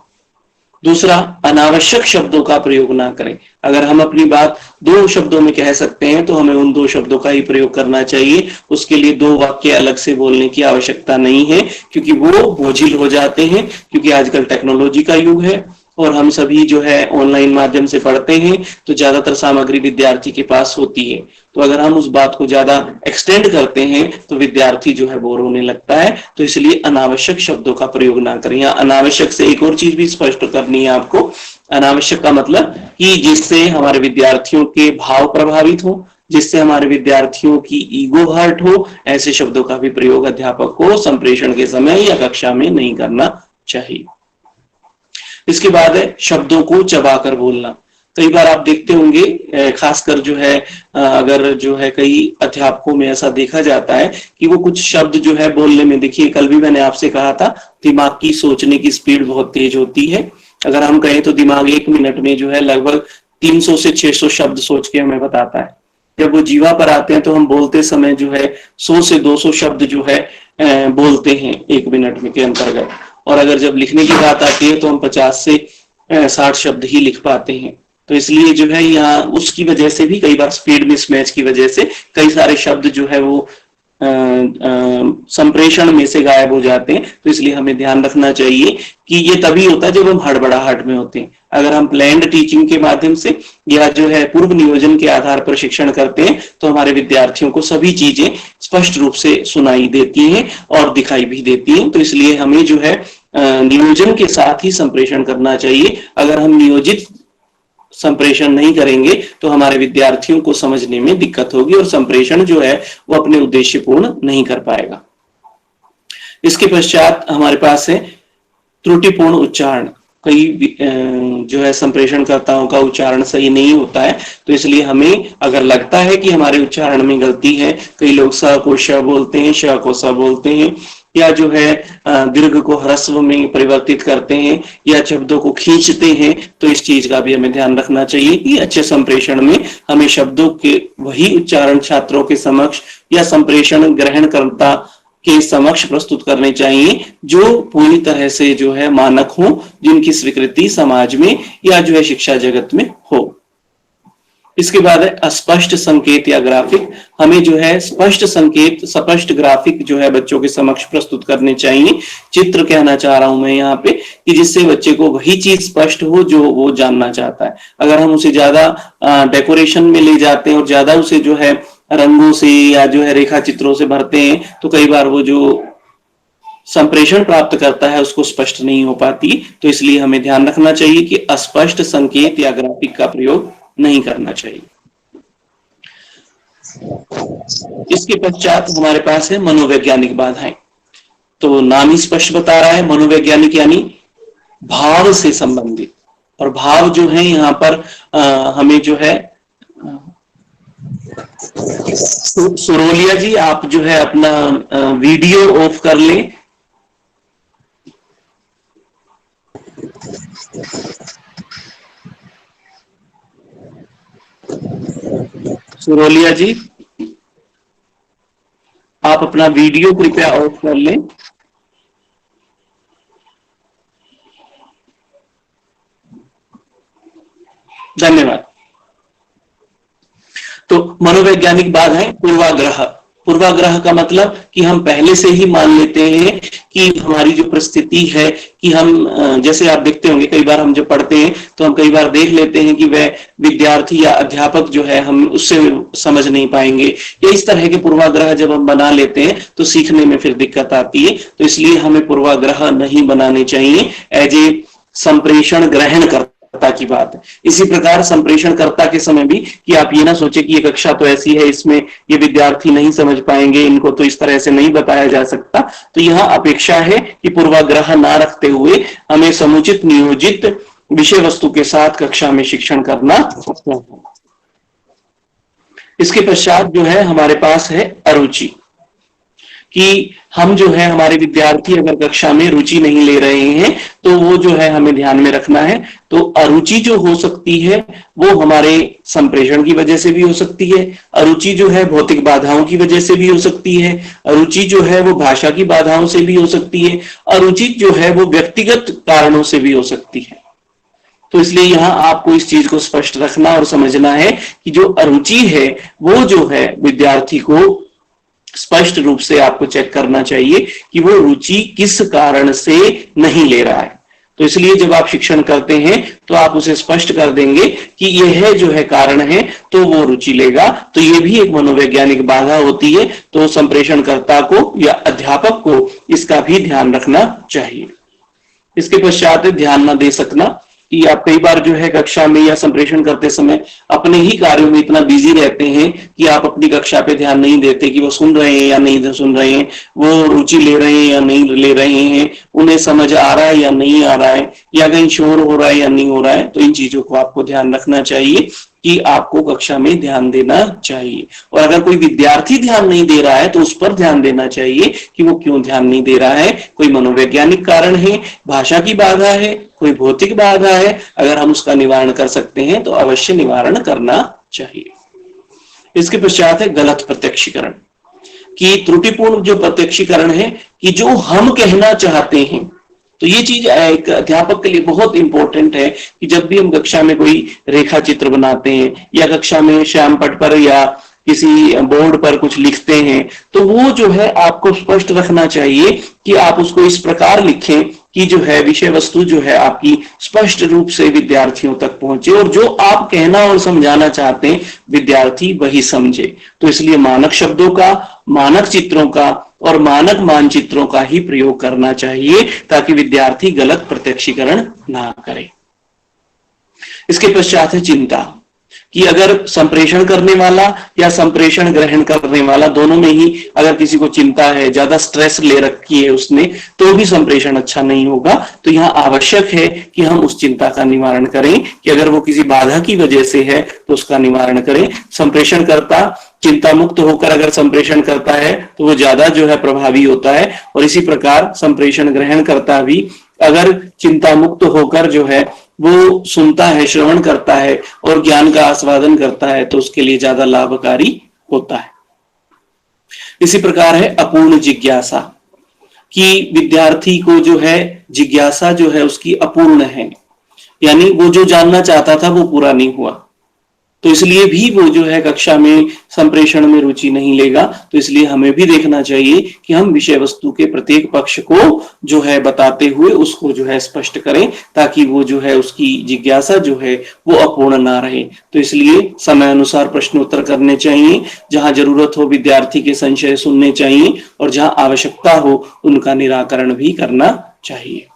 दूसरा, अनावश्यक शब्दों का प्रयोग ना करें। अगर हम अपनी बात 2 शब्दों में कह सकते हैं तो हमें उन 2 शब्दों का ही प्रयोग करना चाहिए। उसके लिए 2 वाक्य अलग से बोलने की आवश्यकता नहीं है, क्योंकि वो बोझिल हो जाते हैं। क्योंकि आजकल टेक्नोलॉजी का युग है और हम सभी जो है ऑनलाइन माध्यम से पढ़ते हैं तो ज्यादातर सामग्री विद्यार्थी के पास होती है। तो अगर हम उस बात को ज्यादा एक्सटेंड करते हैं तो विद्यार्थी जो है बोर होने लगता है। तो इसलिए अनावश्यक शब्दों का प्रयोग ना करें। या अनावश्यक से एक और चीज भी स्पष्ट करनी है आपको। अनावश्यक का मतलब कि जिससे हमारे विद्यार्थियों के भाव प्रभावित हो, जिससे हमारे विद्यार्थियों की ईगो हर्ट हो, ऐसे शब्दों का भी प्रयोग अध्यापक को संप्रेषण के समय या कक्षा में नहीं करना चाहिए। इसके बाद है शब्दों को चबाकर बोलना। कई बार आप देखते होंगे, खासकर जो है अगर जो है कई अध्यापकों में ऐसा देखा जाता है कि वो कुछ शब्द जो है बोलने में, देखिए कल भी मैंने आपसे कहा था दिमाग की सोचने की स्पीड बहुत तेज होती है। अगर हम कहें तो दिमाग 1 मिनट में जो है लगभग 300 से 600 शब्द सोच के हमें बताता है। जब वो जीवा पर आते हैं तो हम बोलते समय जो है 100 से 200 शब्द जो है बोलते हैं 1 मिनट में के अंतर्गत। और अगर जब लिखने की बात आती है तो हम 50 से 60 शब्द ही लिख पाते हैं। तो इसलिए जो है यहाँ उसकी वजह से भी कई बार स्पीड मिसमैच की वजह से कई सारे शब्द जो है वो संप्रेषण में से गायब हो जाते हैं। तो इसलिए हमें ध्यान रखना चाहिए कि ये तभी होता है जब हम हड़बड़ाहट में होते हैं। अगर हम प्लान्ड टीचिंग के माध्यम से या जो है पूर्व नियोजन के आधार पर शिक्षण करते हैं तो हमारे विद्यार्थियों को सभी चीजें स्पष्ट रूप से सुनाई देती हैं और दिखाई भी देती हैं। तो इसलिए हमें जो है नियोजन के साथ ही संप्रेषण करना चाहिए। अगर हम नियोजित संप्रेषण नहीं करेंगे तो हमारे विद्यार्थियों को समझने में दिक्कत होगी और संप्रेषण जो है वो अपने उद्देश्य पूर्ण नहीं कर पाएगा। इसके पश्चात हमारे पास है त्रुटिपूर्ण उच्चारण। कई जो है संप्रेषणकर्ताओं का उच्चारण सही नहीं होता है। तो इसलिए हमें अगर लगता है कि हमारे उच्चारण में गलती है, कई लोग स को श बोलते हैं, श को स बोलते हैं, या जो है दीर्घ को ह्रस्व में परिवर्तित करते हैं या शब्दों को खींचते हैं, तो इस चीज का भी हमें ध्यान रखना चाहिए कि अच्छे संप्रेषण में हमें शब्दों के वही उच्चारण छात्रों के समक्ष या संप्रेषण ग्रहणकर्ता के समक्ष प्रस्तुत करने चाहिए जो पूरी तरह से जो है मानक हो, जिनकी स्वीकृति समाज में या जो है शिक्षा जगत में हो। इसके बाद है अस्पष्ट संकेत या ग्राफिक। हमें जो है स्पष्ट संकेत, स्पष्ट ग्राफिक जो है बच्चों के समक्ष प्रस्तुत करने चाहिए। चित्र कहना चाह रहा हूं मैं यहाँ पे कि जिससे बच्चे को वही चीज स्पष्ट हो जो वो जानना चाहता है। अगर हम उसे ज्यादा डेकोरेशन में ले जाते हैं और ज्यादा उसे जो है रंगों से या जो है रेखा चित्रों से भरते हैं, तो कई बार वो जो संप्रेषण प्राप्त करता है उसको स्पष्ट नहीं हो पाती। तो इसलिए हमें ध्यान रखना चाहिए कि अस्पष्ट संकेत या ग्राफिक का प्रयोग नहीं करना चाहिए। इसके पश्चात हमारे पास है मनोवैज्ञानिक बाधाएं। तो नाम ही स्पष्ट बता रहा है, मनोवैज्ञानिक यानी भाव से संबंधित। और भाव जो है यहाँ पर हमें जो है सुरोलिया जी आप जो है अपना वीडियो ऑफ कर लें। सुरोलिया जी आप अपना वीडियो कृपया ऑफ कर लें। धन्यवाद। तो मनोवैज्ञानिक बाधाएं, पूर्वाग्रह। पूर्वाग्रह का मतलब कि हम पहले से ही मान लेते हैं कि हमारी जो परिस्थिति है कि हम, जैसे आप देखते होंगे कई बार हम जब पढ़ते हैं तो हम कई बार देख लेते हैं कि वह विद्यार्थी या अध्यापक जो है हम उससे समझ नहीं पाएंगे, या इस तरह के पूर्वाग्रह जब हम बना लेते हैं तो सीखने में फिर दिक्कत आती है। तो इसलिए हमें पूर्वाग्रह नहीं बनाने चाहिए एज ए संप्रेषण ग्रहणकर्ता की बात है। इसी प्रकार संप्रेषणकर्ता के समय भी कि आप ये ना सोचे कि ये कक्षा तो ऐसी है, इसमें ये विद्यार्थी नहीं समझ पाएंगे, इनको तो इस तरह से नहीं बताया जा सकता। तो यहाँ अपेक्षा है कि पूर्वाग्रह ना रखते हुए हमें समुचित नियोजित विषय वस्तु के साथ कक्षा में शिक्षण करना चाहिए। इसके पश्चात जो है हमारे पास है अरुचि, कि हम जो है हमारे विद्यार्थी अगर कक्षा में रुचि नहीं ले रहे हैं तो वो जो है हमें ध्यान में रखना है। तो अरुचि जो हो सकती है वो हमारे संप्रेषण की वजह से भी हो सकती है, अरुचि जो है भौतिक बाधाओं की वजह से भी हो सकती है, अरुचि जो है वो भाषा की बाधाओं से भी हो सकती है, अरुचि जो है वो व्यक्तिगत कारणों से भी हो सकती है। तो इसलिए यहाँ आपको इस चीज को स्पष्ट रखना और समझना है कि जो अरुचि है वो जो है विद्यार्थी को स्पष्ट रूप से आपको चेक करना चाहिए कि वो रुचि किस कारण से नहीं ले रहा है। तो इसलिए जब आप शिक्षण करते हैं तो आप उसे स्पष्ट कर देंगे कि यह जो है कारण है तो वो रुचि लेगा। तो ये भी एक मनोवैज्ञानिक बाधा होती है। तो संप्रेषणकर्ता को या अध्यापक को इसका भी ध्यान रखना चाहिए। इसके पश्चात ध्यान न दे सकना, कि आप कई बार जो है कक्षा में या संप्रेषण करते समय अपने ही कार्यों में इतना बिजी रहते हैं कि आप अपनी कक्षा पे ध्यान नहीं देते कि वो सुन रहे हैं या नहीं सुन रहे हैं, वो रुचि ले रहे हैं या नहीं ले रहे हैं, उन्हें समझ आ रहा है या नहीं आ रहा है, या कहीं शोर हो रहा है या नहीं हो रहा है। तो इन चीजों को आपको ध्यान रखना चाहिए कि आपको कक्षा में ध्यान देना चाहिए। और अगर कोई विद्यार्थी ध्यान नहीं दे रहा है तो उस पर ध्यान देना चाहिए कि वो क्यों ध्यान नहीं दे रहा है। कोई मनोवैज्ञानिक कारण है, भाषा की बाधा है, कोई भौतिक बाधा है, अगर हम उसका निवारण कर सकते हैं तो अवश्य निवारण करना चाहिए। इसके पश्चात है गलत प्रत्यक्षीकरण, कि त्रुटिपूर्ण जो प्रत्यक्षीकरण है कि जो हम कहना चाहते हैं। तो ये चीज एक अध्यापक के लिए बहुत इंपॉर्टेंट है कि जब भी हम कक्षा में कोई रेखा चित्र बनाते हैं या कक्षा में श्याम पट पर या किसी बोर्ड पर कुछ लिखते हैं तो वो जो है आपको स्पष्ट रखना चाहिए कि आप उसको इस प्रकार लिखें कि जो है विषय वस्तु जो है आपकी स्पष्ट रूप से विद्यार्थियों तक पहुंचे और जो आप कहना और समझाना चाहते हैं विद्यार्थी वही समझे। तो इसलिए मानक शब्दों का, मानक चित्रों का और मानक मानचित्रों का ही प्रयोग करना चाहिए ताकि विद्यार्थी गलत प्रत्यक्षीकरण ना करे। इसके पश्चात है चिंता, कि अगर संप्रेषण करने वाला या संप्रेषण ग्रहण करने वाला दोनों में ही अगर किसी को चिंता है, ज्यादा स्ट्रेस ले रखी है उसने, तो भी संप्रेषण अच्छा नहीं होगा। तो यहाँ आवश्यक है कि हम उस चिंता का निवारण करें कि अगर वो किसी बाधा की वजह से है तो उसका निवारण करें। संप्रेषण करता चिंता मुक्त होकर अगर संप्रेषण करता है तो वो ज्यादा जो है प्रभावी होता है, और इसी प्रकार संप्रेषण ग्रहण करता भी अगर चिंता मुक्त होकर जो है वो सुनता है, श्रवण करता है और ज्ञान का आस्वादन करता है तो उसके लिए ज्यादा लाभकारी होता है। इसी प्रकार है अपूर्ण जिज्ञासा, कि विद्यार्थी को जो है जिज्ञासा जो है उसकी अपूर्ण है, यानी वो जो जानना चाहता था वो पूरा नहीं हुआ, तो इसलिए भी वो जो है कक्षा में संप्रेषण में रुचि नहीं लेगा। तो इसलिए हमें भी देखना चाहिए कि हम विषय वस्तु के प्रत्येक पक्ष को जो है बताते हुए उसको जो है स्पष्ट करें, ताकि वो जो है उसकी जिज्ञासा जो है वो अपूर्ण ना रहे। तो इसलिए समय अनुसार प्रश्नोत्तर करने चाहिए, जहां जरूरत हो विद्यार्थी के संशय सुनने चाहिए, और जहां आवश्यकता हो उनका निराकरण भी करना चाहिए।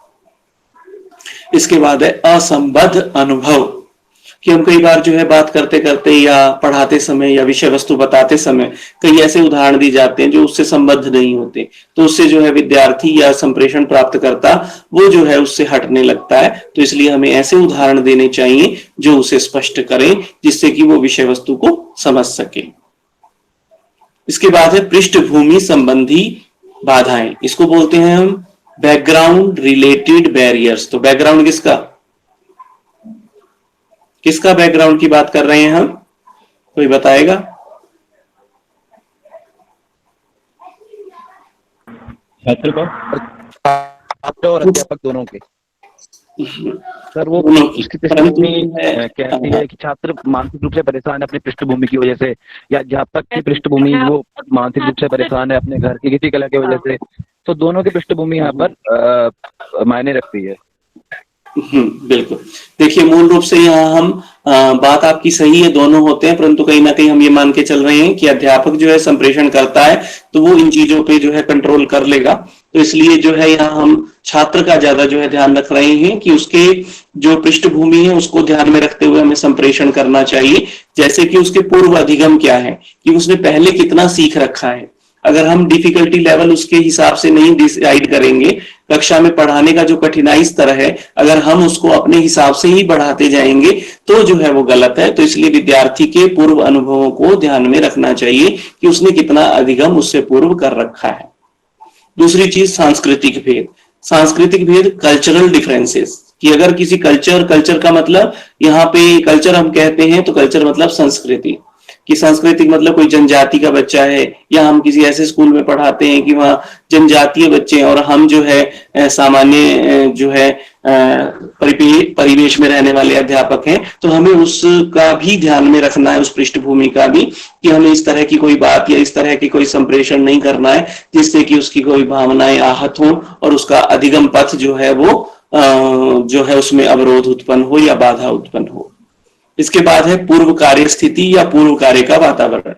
इसके बाद है असंबद्ध अनुभव, कि हम कई बार जो है बात करते करते या पढ़ाते समय या विषय वस्तु बताते समय कई ऐसे उदाहरण दिए जाते हैं जो उससे संबद्ध नहीं होते, तो उससे जो है विद्यार्थी या संप्रेषण प्राप्त करता वो जो है उससे हटने लगता है। तो इसलिए हमें ऐसे उदाहरण देने चाहिए जो उसे स्पष्ट करें, जिससे कि वो विषय वस्तु को समझ सके। इसके बाद है पृष्ठभूमि संबंधी बाधाएं, इसको बोलते हैं हम बैकग्राउंड रिलेटेड बैरियर्स। तो बैकग्राउंड किसका बैकग्राउंड की बात कर रहे हैं हम, कोई बताएगा? छात्र और अध्यापक दोनों के। सर वो उसकी पृष्ठभूमि कहती है कि छात्र मानसिक रूप से परेशान है अपनी पृष्ठभूमि की वजह से, या अध्यापक की पृष्ठभूमि वो मानसिक रूप से परेशान है अपने घर की किसी कला की वजह से। तो दोनों की पृष्ठभूमि यहाँ पर मायने रखती है। बिल्कुल। देखिए मूल रूप से यहाँ हम बात आपकी सही है, दोनों होते हैं, परंतु कहीं ना कहीं हम ये मान के चल रहे हैं कि अध्यापक जो है संप्रेषण करता है तो वो इन चीजों पे जो है कंट्रोल कर लेगा। तो इसलिए जो है यहाँ हम छात्र का ज्यादा जो है ध्यान रख रहे हैं कि उसके जो पृष्ठभूमि है उसको ध्यान में रखते हुए हमें संप्रेषण करना चाहिए। जैसे कि उसके पूर्व अधिगम क्या है, कि उसने पहले कितना सीख रखा है। अगर हम डिफिकल्टी लेवल उसके हिसाब से नहीं डिसाइड करेंगे, कक्षा में पढ़ाने का जो कठिनाई स्तर है अगर हम उसको अपने हिसाब से ही बढ़ाते जाएंगे तो जो है वो गलत है। तो इसलिए विद्यार्थी के पूर्व अनुभवों को ध्यान में रखना चाहिए कि उसने कितना अधिगम उससे पूर्व कर रखा है। दूसरी चीज सांस्कृतिक भेद। सांस्कृतिक भेद कल्चरल डिफरेंसेस, कि अगर किसी कल्चर का मतलब यहाँ पे कल्चर हम कहते हैं तो कल्चर मतलब संस्कृति, कि सांस्कृतिक मतलब कोई जनजाति का बच्चा है, या हम किसी ऐसे स्कूल में पढ़ाते हैं कि वहाँ जनजातीय बच्चे हैं और हम जो है सामान्य जो है परिवेश में रहने वाले अध्यापक हैं, तो हमें उसका भी ध्यान में रखना है, उस पृष्ठभूमि का भी, कि हमें इस तरह की कोई बात या इस तरह की कोई संप्रेषण नहीं करना है जिससे कि उसकी कोई भावनाएं आहत हो और उसका अधिगम पथ जो है वो जो है उसमें अवरोध उत्पन्न हो या बाधा उत्पन्न हो। इसके बाद है पूर्व कार्य स्थिति या पूर्व कार्य का वातावरण,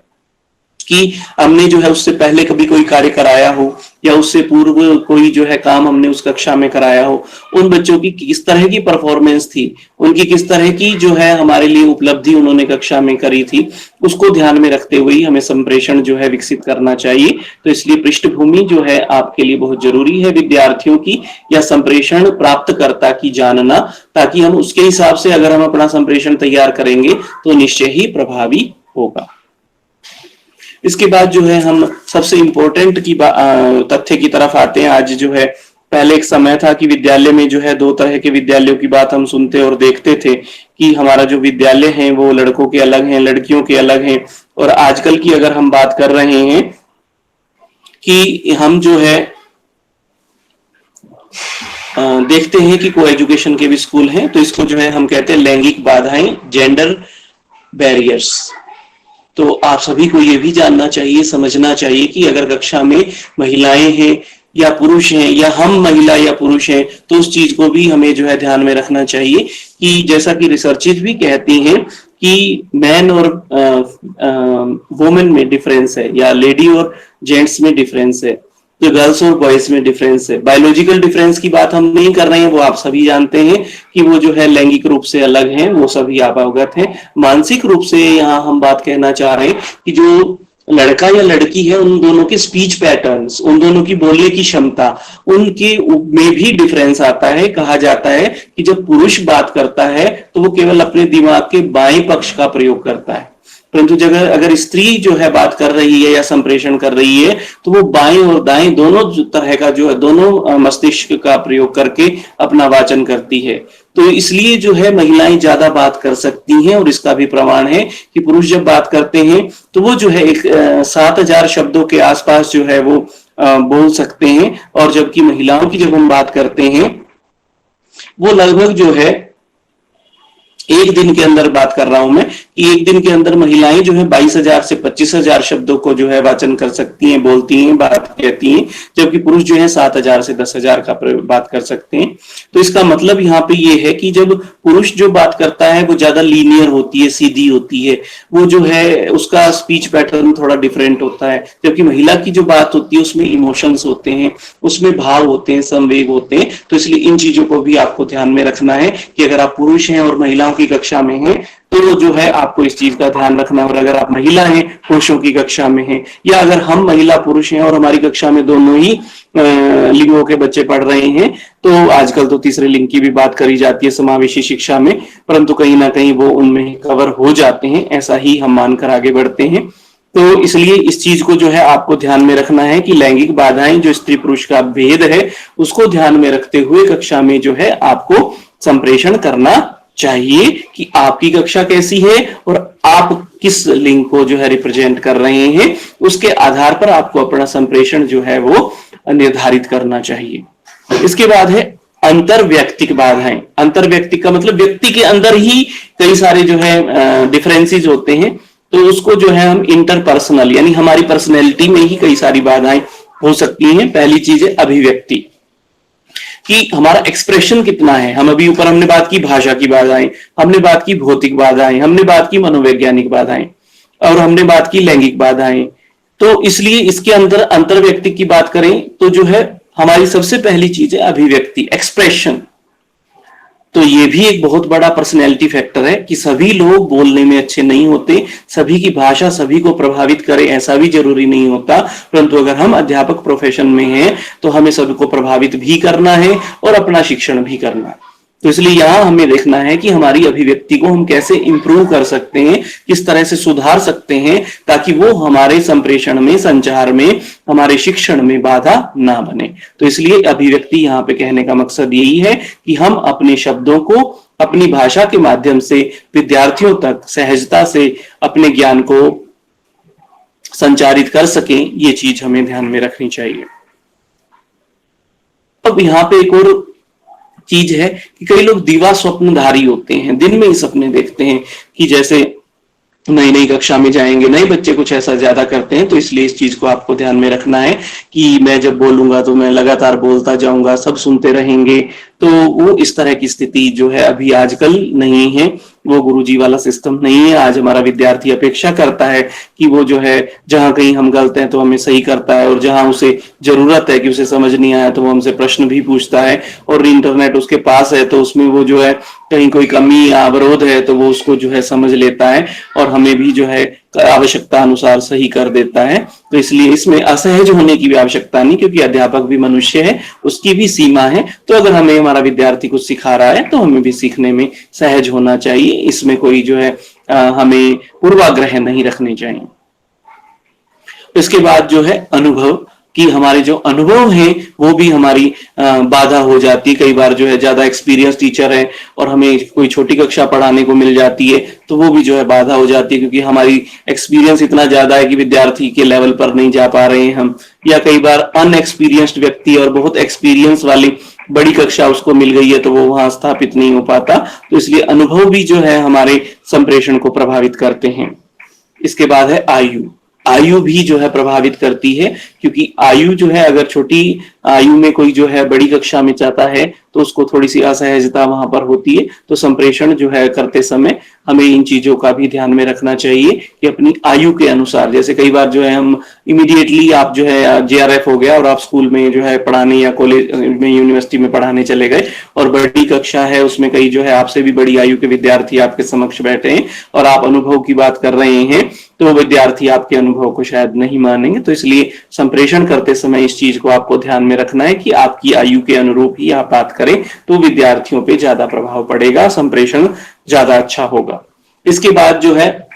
कि हमने जो है उससे पहले कभी कोई कार्य कराया हो या उससे पूर्व कोई जो है काम हमने उस कक्षा में कराया हो, उन बच्चों की किस तरह की परफॉर्मेंस थी, उनकी किस तरह की जो है हमारे लिए उपलब्धि उन्होंने कक्षा में करी थी, उसको ध्यान में रखते हुए हमें संप्रेषण जो है विकसित करना चाहिए। तो इसलिए पृष्ठभूमि जो है आपके लिए बहुत जरूरी है विद्यार्थियों की या संप्रेषण प्राप्तकर्ता की जानना, ताकि हम उसके हिसाब से अगर हम अपना संप्रेषण तैयार करेंगे तो निश्चय ही प्रभावी होगा। इसके बाद जो है हम सबसे इंपॉर्टेंट की तथ्य की तरफ आते हैं। आज जो है, पहले एक समय था कि विद्यालय में जो है दो तरह के विद्यालयों की बात हम सुनते और देखते थे, कि हमारा जो विद्यालय है वो लड़कों के अलग हैं, लड़कियों के अलग हैं। और आजकल की अगर हम बात कर रहे हैं कि हम जो है देखते हैं कि को एजुकेशन के भी स्कूल हैं, तो इसको जो है हम कहते हैं लैंगिक बाधाएं, जेंडर बैरियर्स। तो आप सभी को ये भी जानना चाहिए, समझना चाहिए कि अगर कक्षा में महिलाएं हैं या पुरुष हैं, या हम महिला या पुरुष हैं, तो उस चीज को भी हमें जो है ध्यान में रखना चाहिए कि जैसा कि रिसर्चेज भी कहती हैं कि मैन और वुमेन में डिफरेंस है या लेडी और जेंट्स में डिफरेंस है। जो गर्ल्स और बॉयज में डिफरेंस है। बायोलॉजिकल डिफरेंस की बात हम नहीं कर रहे हैं, वो आप सभी जानते हैं कि वो जो है लैंगिक रूप से अलग हैं, वो सभी आप अवगत हैं। मानसिक रूप से यहाँ हम बात कहना चाह रहे हैं कि जो लड़का या लड़की है, उन दोनों के स्पीच पैटर्न्स, उन दोनों की बोलने की क्षमता, उनके में भी डिफरेंस आता है। कहा जाता है कि जब पुरुष बात करता है तो वो केवल अपने दिमाग के बाएं पक्ष का प्रयोग करता है, परंतु जगह अगर स्त्री जो है बात कर रही है या संप्रेषण कर रही है तो वो बाएं और दाएं दोनों तरह का जो है, दोनों मस्तिष्क का प्रयोग करके अपना वाचन करती है। तो इसलिए जो है महिलाएं ज्यादा बात कर सकती हैं, और इसका भी प्रमाण है कि पुरुष जब बात करते हैं तो वो जो है 7,000 शब्दों के आसपास जो है वो बोल सकते हैं, और जबकि महिलाओं की जब हम बात करते हैं वो लगभग जो है एक दिन के अंदर, बात कर रहा हूं मैं कि एक दिन के अंदर महिलाएं जो है 22,000 से 25,000 शब्दों को जो है वाचन कर सकती हैं, बोलती हैं, बात कहती हैं, जबकि पुरुष जो है 7,000 से 10,000 का बात कर सकते हैं। तो इसका मतलब यहाँ पे ये है कि जब पुरुष जो बात करता है वो ज्यादा लीनियर होती है, सीधी होती है, वो जो है उसका स्पीच पैटर्न थोड़ा डिफरेंट होता है, जबकि महिला की जो बात होती है उसमें इमोशंस होते हैं, उसमें भाव होते हैं, संवेग होते हैं। तो इसलिए इन चीजों को भी आपको ध्यान में रखना है कि अगर आप पुरुष हैं और महिलाओं की कक्षा में हैं तो जो है आपको इस चीज का ध्यान रखना है। और अगर आप महिला हैं, पुरुषों की कक्षा में हैं, या अगर हम महिला पुरुष हैं और हमारी कक्षा में दोनों ही लिंगों के बच्चे पढ़ रहे हैं, तो आजकल तो तीसरे लिंग की भी बात करी जाती है समावेशी शिक्षा में, परंतु कहीं ना कहीं वो उनमें कवर हो जाते हैं, ऐसा ही हम मानकर आगे बढ़ते हैं। तो इसलिए इस चीज को जो है आपको ध्यान में रखना है कि लैंगिक बाधाएं, जो स्त्री पुरुष का भेद है, उसको ध्यान में रखते हुए कक्षा में जो है आपको संप्रेषण करना चाहिए कि आपकी कक्षा कैसी है और आप किस लिंग को जो है रिप्रेजेंट कर रहे हैं, उसके आधार पर आपको अपना संप्रेषण जो है वो निर्धारित करना चाहिए। इसके बाद है अंतर्व्यक्तिक बाधाएं। अंतर्व्यक्तिक का मतलब व्यक्ति के अंदर ही कई सारे जो है डिफरेंसेस होते हैं, तो उसको जो है हम इंटरपर्सनल यानी हमारी पर्सनैलिटी में ही कई सारी बाधाएं हो सकती हैं। पहली चीज है अभिव्यक्ति, कि हमारा एक्सप्रेशन कितना है। हम अभी ऊपर हमने बात की भाषा की बाधाएं, हमने बात की भौतिक बाधाएं, हमने बात की मनोवैज्ञानिक बाधाएं, और हमने बात की लैंगिक बाधाएं। तो इसलिए इसके अंदर अंतर्व्यक्तिक की बात करें तो जो है हमारी सबसे पहली चीज है अभिव्यक्ति, एक्सप्रेशन। तो ये भी एक बहुत बड़ा पर्सनैलिटी फैक्टर है कि सभी लोग बोलने में अच्छे नहीं होते, सभी की भाषा सभी को प्रभावित करे ऐसा भी जरूरी नहीं होता, परंतु अगर हम अध्यापक प्रोफेशन में हैं तो हमें सभी को प्रभावित भी करना है और अपना शिक्षण भी करना है। तो इसलिए यहां हमें देखना है कि हमारी अभिव्यक्ति को हम कैसे इंप्रूव कर सकते हैं, किस तरह से सुधार सकते हैं, ताकि वो हमारे संप्रेषण में, संचार में, हमारे शिक्षण में बाधा ना बने। तो इसलिए अभिव्यक्ति यहाँ पे कहने का मकसद यही है कि हम अपने शब्दों को अपनी भाषा के माध्यम से विद्यार्थियों तक सहजता से अपने ज्ञान को संचारित कर सकें, ये चीज हमें ध्यान में रखनी चाहिए। अब यहाँ पे एक और चीज है कि कई लोग दिवा स्वप्नधारी होते हैं, दिन में ही सपने देखते हैं कि जैसे नई नई कक्षा में जाएंगे। नए बच्चे कुछ ऐसा ज्यादा करते हैं, तो इसलिए इस चीज को आपको ध्यान में रखना है कि मैं जब बोलूंगा तो मैं लगातार बोलता जाऊंगा, सब सुनते रहेंगे। तो वो इस तरह की स्थिति जो है अभी आजकल नहीं है, वो गुरुजी वाला सिस्टम नहीं है। आज हमारा विद्यार्थी अपेक्षा करता है कि वो जो है जहां कहीं हम गलत हैं तो हमें सही करता है, और जहां उसे जरूरत है कि उसे समझ नहीं आया तो वो हमसे प्रश्न भी पूछता है, और इंटरनेट उसके पास है तो उसमें वो जो है कहीं कोई कमी या अवरोध है तो वो उसको जो है समझ लेता है और हमें भी जो है आवश्यकता अनुसार सही कर देता है। तो इसलिए इसमें असहज होने की भी आवश्यकता नहीं, क्योंकि अध्यापक भी मनुष्य है, उसकी भी सीमा है। तो अगर हमें हमारा विद्यार्थी कुछ सिखा रहा है तो हमें भी सीखने में सहज होना चाहिए, इसमें कोई जो है हमें पूर्वाग्रह नहीं रखने चाहिए। इसके बाद जो है अनुभव, कि हमारे जो अनुभव हैं वो भी हमारी बाधा हो जाती है। कई बार जो है ज्यादा एक्सपीरियंस टीचर है और हमें कोई छोटी कक्षा पढ़ाने को मिल जाती है तो वो भी जो है बाधा हो जाती है, क्योंकि हमारी एक्सपीरियंस इतना ज्यादा है कि विद्यार्थी के लेवल पर नहीं जा पा रहे हैं हम। या कई बार अनएक्सपीरियंस्ड व्यक्ति और बहुत एक्सपीरियंस वाली बड़ी कक्षा उसको मिल गई है तो वो वहां स्थापित नहीं हो पाता। तो इसलिए अनुभव भी जो है हमारे संप्रेषण को प्रभावित करते हैं। इसके बाद है आयु। आयु भी जो है प्रभावित करती है, क्योंकि आयु जो है अगर छोटी आयु में कोई जो है बड़ी कक्षा में जाता है तो तो उसको थोड़ी सी असहजता वहां पर होती है। तो संप्रेषण जो है करते समय हमें इन चीजों का भी ध्यान में रखना चाहिए कि अपनी आयु के अनुसार, जैसे कई बार जो है हम इमीडिएटली आप जो है JRF हो गया और आप स्कूल में जो है पढ़ाने या कॉलेज में यूनिवर्सिटी में पढ़ाने चले गए और बड़ी कक्षा है उसमें कई जो है आपसे भी बड़ी आयु के विद्यार्थी आपके समक्ष बैठे हैं और आप अनुभव की बात कर रहे हैं, तो विद्यार्थी आपके अनुभव को शायद नहीं मानेंगे। तो इसलिए संप्रेषण करते समय इस चीज को आपको ध्यान में रखना है कि आपकी आयु के अनुरूप ही आप बात करें, तो विद्यार्थियों पे ज्यादा प्रभाव पड़ेगा, संप्रेषण ज्यादा अच्छा होगा। इसके बाद जो है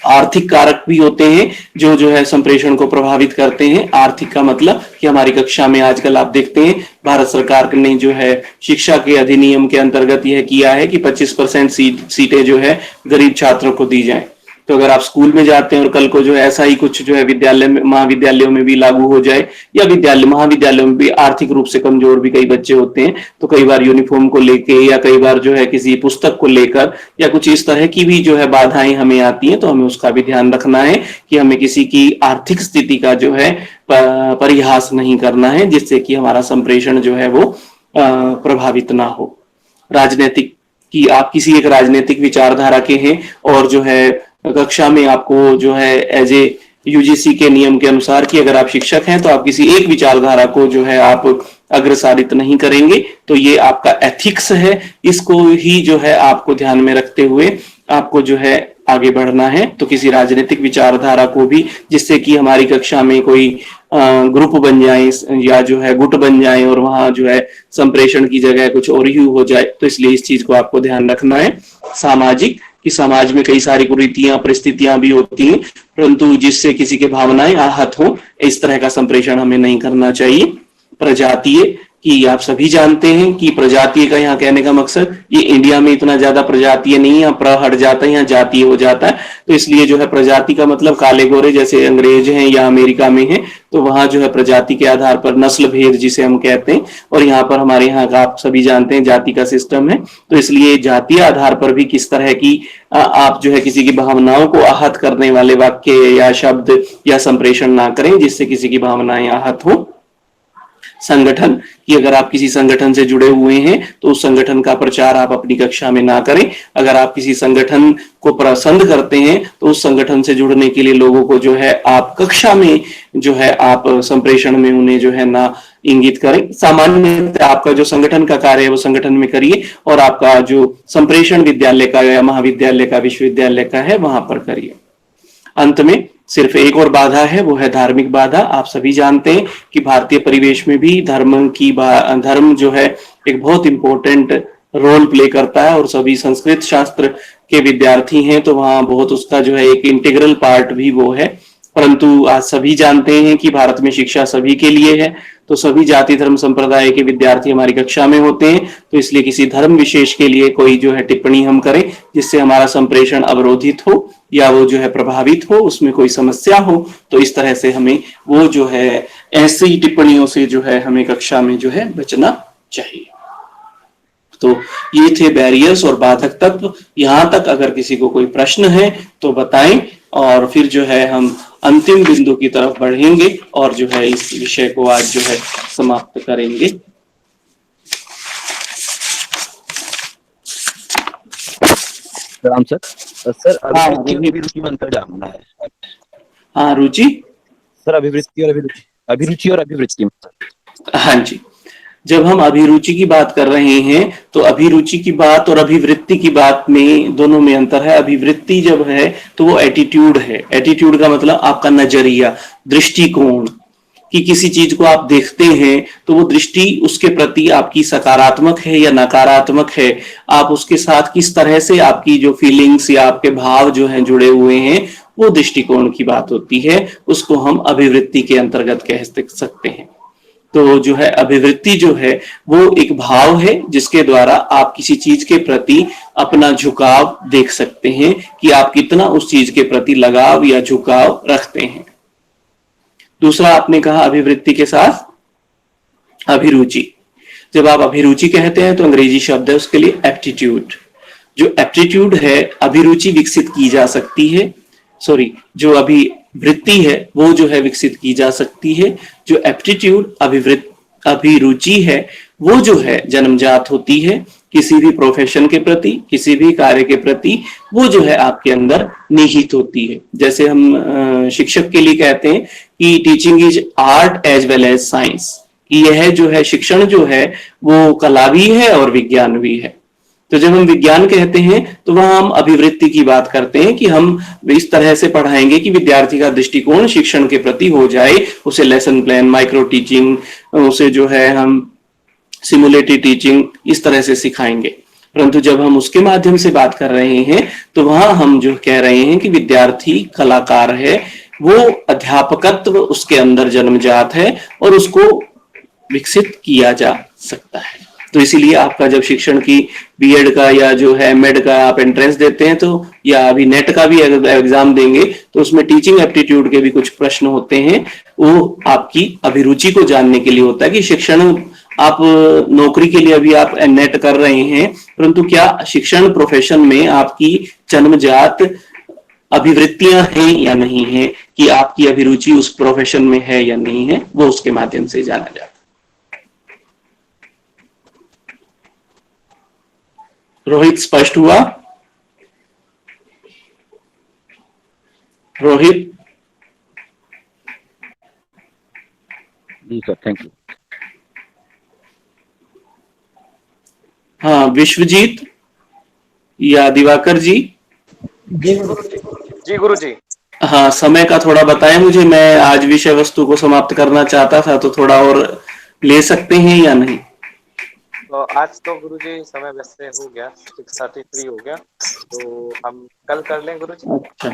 आर्थिक कारक भी होते हैं जो है संप्रेषण को प्रभावित करते हैं। आर्थिक का मतलब कि हमारी कक्षा में आजकल आप देखते हैं भारत सरकार ने जो है शिक्षा के अधिनियम के अंतर्गत यह किया है कि 25% सीटें जो है गरीब छात्रों को दी जाएं। तो अगर आप स्कूल में जाते हैं और कल को जो है ऐसा ही कुछ जो है विद्यालय में, महाविद्यालयों में भी लागू हो जाए, या महाविद्यालयों में भी आर्थिक रूप से कमजोर भी कई बच्चे होते हैं, तो कई बार यूनिफॉर्म को लेके या कई बार जो है किसी पुस्तक को लेकर या कुछ इस तरह की भी जो है बाधाएं हमें आती हैं, तो हमें उसका भी ध्यान रखना है कि हमें किसी की आर्थिक स्थिति का जो है परिहास नहीं करना है, जिससे कि हमारा संप्रेषण जो है वो प्रभावित ना हो। राजनीतिक की आप किसी एक राजनीतिक विचारधारा के हैं और जो है कक्षा में आपको जो है एज ए UGC के नियम के अनुसार कि अगर आप शिक्षक हैं तो आप किसी एक विचारधारा को जो है आप अग्रसारित नहीं करेंगे, तो ये आपका एथिक्स है, इसको ही जो है आपको ध्यान में रखते हुए आपको जो है आगे बढ़ना है। तो किसी राजनीतिक विचारधारा को भी, जिससे कि हमारी कक्षा में कोई ग्रुप बन जाए या जो है गुट बन जाए और वहां जो है संप्रेषण की जगह कुछ और ही हो जाए, तो इसलिए इस चीज को आपको ध्यान रखना है। सामाजिक कि समाज में कई सारी कुरीतियां परिस्थितियां भी होती हैं, परंतु जिससे किसी के भावनाएं आहत हो, इस तरह का संप्रेषण हमें नहीं करना चाहिए। प्रजातीय कि आप सभी जानते हैं कि प्रजातीय का यहाँ कहने का मकसद ये इंडिया में इतना ज्यादा प्रजातीय नहीं है, प्र हट जाता है, यहाँ जातीय हो जाता है। तो इसलिए जो है प्रजाति का मतलब काले गोरे जैसे अंग्रेज हैं या अमेरिका में हैं, तो वहां जो है प्रजाति के आधार पर नस्ल भेद जिसे हम कहते हैं, और यहाँ पर हमारे यहाँ का आप सभी जानते हैं जाति का सिस्टम है। तो इसलिए जातीय आधार पर भी किस तरह की आप जो है किसी की भावनाओं को आहत करने वाले वाक्य या शब्द या संप्रेषण ना करें जिससे किसी की भावनाएं आहत हो। संगठन कि अगर आप किसी संगठन से जुड़े हुए हैं तो उस संगठन का प्रचार आप अपनी कक्षा में ना करें। अगर आप किसी संगठन को पसंद करते हैं तो उस संगठन से जुड़ने के लिए लोगों को जो है आप कक्षा में जो है आप संप्रेषण में उन्हें जो है ना इंगित करें। सामान्य आपका जो संगठन का कार्य है वो संगठन में करिए और आपका जो संप्रेषण विद्यालय का या महाविद्यालय का विश्वविद्यालय का है वहां पर करिए। अंत में सिर्फ एक और बाधा है, वो है धार्मिक बाधा। आप सभी जानते हैं कि भारतीय परिवेश में भी धर्म जो है एक बहुत इंपॉर्टेंट रोल प्ले करता है, और सभी संस्कृत शास्त्र के विद्यार्थी हैं तो वहां बहुत उसका जो है एक इंटीग्रल पार्ट भी वो है। परंतु आज सभी जानते हैं कि भारत में शिक्षा सभी के लिए है, तो सभी जाति धर्म संप्रदाय के विद्यार्थी हमारी कक्षा में होते हैं। तो इसलिए किसी धर्म विशेष के लिए कोई जो है टिप्पणी हम करें जिससे हमारा संप्रेषण अवरोधित हो या वो जो है प्रभावित हो, उसमें कोई समस्या हो, तो इस तरह से हमें वो जो है ऐसी टिप्पणियों से जो है हमें कक्षा में जो है बचना चाहिए। तो ये थे बैरियर्स और बाधक तत्व। यहाँ तक अगर किसी को कोई प्रश्न है तो बताएं, और फिर जो है हम अंतिम बिंदु की तरफ बढ़ेंगे और जो है इस विषय को आज जो है समाप्त करेंगे। राम सर अभिरुचि में अंतर जानना है। हाँ रुचि सर, अभिरुचि और अभिवृत्ति। हाँ जी, जब हम अभिरुचि की बात कर रहे हैं तो अभिरुचि की बात और अभिवृत्ति की बात में दोनों में अंतर है। अभिवृत्ति जब है तो वो एटीट्यूड है। एटीट्यूड का मतलब आपका नजरिया, दृष्टिकोण, कि किसी चीज को आप देखते हैं तो वो दृष्टि उसके प्रति आपकी सकारात्मक है या नकारात्मक है, आप उसके साथ किस तरह से आपकी जो फीलिंग्स या आपके भाव जो हैं जुड़े हुए हैं, वो दृष्टिकोण की बात होती है। उसको हम अभिवृत्ति के अंतर्गत कह सकते हैं। तो जो है अभिवृत्ति जो है वो एक भाव है जिसके द्वारा आप किसी चीज के प्रति अपना झुकाव देख सकते हैं कि आप कितना उस चीज के प्रति लगाव या झुकाव रखते हैं। दूसरा आपने कहा अभिवृत्ति के साथ अभिरुचि। जब आप अभिरुचि कहते हैं तो अंग्रेजी शब्द है उसके लिए एप्टीट्यूड। जो एप्टीट्यूड है अभिरुचि विकसित की जा सकती है, जो अभिवृत्ति है वो जो है विकसित की जा सकती है। जो एप्टीट्यूड अभिरुचि है वो जो है जन्मजात होती है किसी भी प्रोफेशन के प्रति, किसी भी कार्य के प्रति, वो जो है आपके अंदर निहित होती है। जैसे हम शिक्षक के लिए कहते हैं कि teaching is art as well as science, यह जो है शिक्षण जो है वो कला भी है और विज्ञान भी है। तो जब हम विज्ञान कहते हैं तो वहां हम अभिवृत्ति की बात करते हैं कि हम इस तरह से पढ़ाएंगे कि विद्यार्थी का दृष्टिकोण शिक्षण के प्रति हो जाए, उसे लेसन प्लान, माइक्रो टीचिंग, उसे जो है हम सिमुलेटेड टीचिंग इस तरह से सिखाएंगे। परंतु जब हम उसके माध्यम से बात कर रहे हैं तो वहां हम जो कह रहे हैं कि विद्यार्थी कलाकार है, वो अध्यापकत्व उसके अंदर जन्मजात है और उसको विकसित किया जा सकता है। तो इसीलिए आपका जब शिक्षण की बीएड का या जो है मेड का आप एंट्रेंस देते हैं तो, या अभी नेट का भी एग्जाम देंगे तो उसमें टीचिंग एप्टीट्यूड के भी कुछ प्रश्न होते हैं। वो आपकी अभिरुचि को जानने के लिए होता है कि शिक्षण, आप नौकरी के लिए अभी आप नेट कर रहे हैं, परंतु क्या शिक्षण प्रोफेशन में आपकी जन्मजात अभिवृत्तियां हैं या नहीं है, कि आपकी अभिरुचि उस प्रोफेशन में है या नहीं है, वो उसके माध्यम से जाना जाता है। रोहित, स्पष्ट हुआ? रोहित? जी सर, थैंक यू। हाँ, विश्वजीत या दिवाकर जी? जी गुरुजी। हाँ, समय का थोड़ा बताएं मुझे, मैं आज विषय वस्तु को समाप्त करना चाहता था, तो थोड़ा और ले सकते हैं या नहीं? तो आज तो गुरुजी समय वैसे हो गया, 6:33 हो गया, तो हम कल कर लें गुरुजी। अच्छा,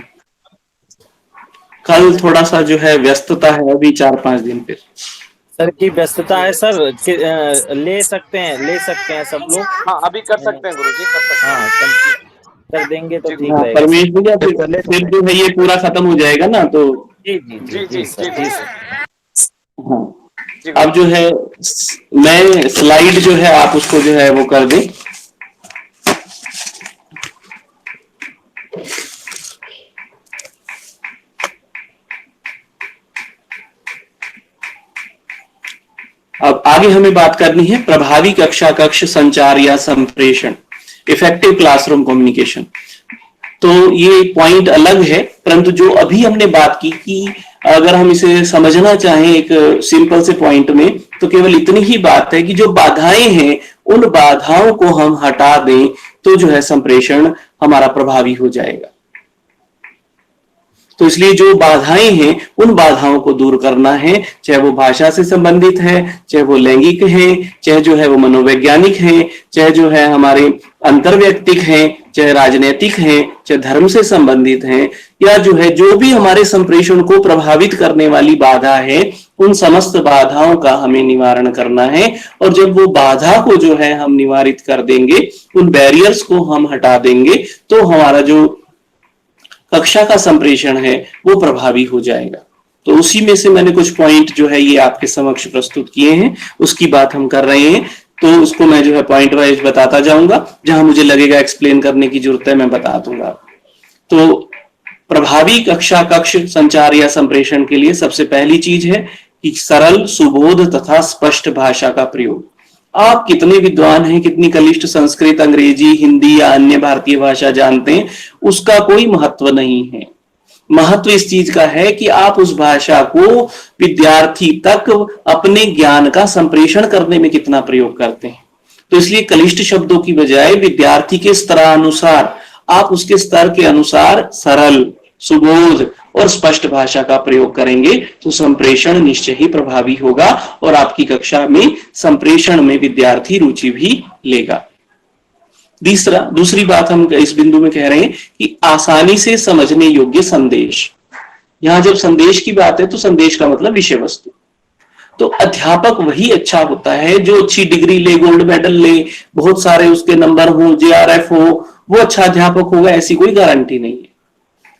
कल थोड़ा सा जो है व्यस्तता है अभी 4-5 दिन फिर। सर की व्यस्तता है सर, ले सकते हैं सब लोग। हाँ, अभी कर सकते हैं गुरुजी, कर सकते हैं। हाँ, कर देंगे तो ठीक हाँ, रहेगा। परमेश भैया फिर जो है ये पूरा खत्म हो जाएगा ना, तो जी जी जी जी सर। हाँ, अब जो है मैं स्लाइड जो है आप उसको जो है वो कर दें। अब आगे हमें बात करनी है प्रभावी कक्षा कक्ष संचार या संप्रेषण, इफेक्टिव क्लासरूम कम्युनिकेशन। तो ये पॉइंट अलग है, परंतु जो अभी हमने बात की कि अगर हम इसे समझना चाहें एक सिंपल से पॉइंट में, तो केवल इतनी ही बात है कि जो बाधाएं हैं उन बाधाओं को हम हटा दें तो जो है संप्रेषण हमारा प्रभावी हो जाएगा। तो इसलिए जो बाधाएं हैं उन बाधाओं को दूर करना है, चाहे वो भाषा से संबंधित है, चाहे वो लैंगिक है, चाहे जो है वो मनोवैज्ञानिक है, चाहे जो है हमारे अंतर्वैयक्तिक है, चाहे राजनीतिक है, चाहे धर्म से संबंधित है, या जो है जो भी हमारे संप्रेषण को प्रभावित करने वाली बाधा है, उन समस्त बाधाओं का हमें निवारण करना है। और जब वो बाधा को जो है हम निवारित कर देंगे, उन बैरियर्स को हम हटा देंगे, तो हमारा जो कक्षा का संप्रेषण है वो प्रभावी हो जाएगा। तो उसी में से मैंने कुछ पॉइंट जो है ये आपके समक्ष प्रस्तुत किए हैं, उसकी बात हम कर रहे हैं। तो उसको मैं जो है पॉइंट वाइज बताता जाऊंगा, जहां मुझे लगेगा एक्सप्लेन करने की जरूरत है मैं बता दूंगा। तो प्रभावी कक्षा कक्ष संचार या संप्रेषण के लिए सबसे पहली चीज है कि सरल, सुबोध तथा स्पष्ट भाषा का प्रयोग। आप कितने विद्वान हैं, कितनी कलिष्ठ संस्कृत, अंग्रेजी, हिंदी या अन्य भारतीय भाषा जानते हैं, उसका कोई महत्व नहीं है। महत्व इस चीज का है कि आप उस भाषा को विद्यार्थी तक अपने ज्ञान का संप्रेषण करने में कितना प्रयोग करते हैं। तो इसलिए कलिष्ठ शब्दों की बजाय विद्यार्थी के स्तरानुसार आप उसके स्तर के अनुसार सरल, सुबोध और स्पष्ट भाषा का प्रयोग करेंगे तो संप्रेषण निश्चय ही प्रभावी होगा और आपकी कक्षा में संप्रेषण में विद्यार्थी रुचि भी लेगा। दूसरी बात हम इस बिंदु में कह रहे हैं कि आसानी से समझने योग्य संदेश। यहां जब संदेश की बात है तो संदेश का मतलब विषय वस्तु। तो अध्यापक वही अच्छा होता है जो अच्छी डिग्री ले, गोल्ड मेडल ले, बहुत सारे उसके नंबर हो, JRF हो, वो अच्छा अध्यापक होगा, ऐसी कोई गारंटी नहीं है।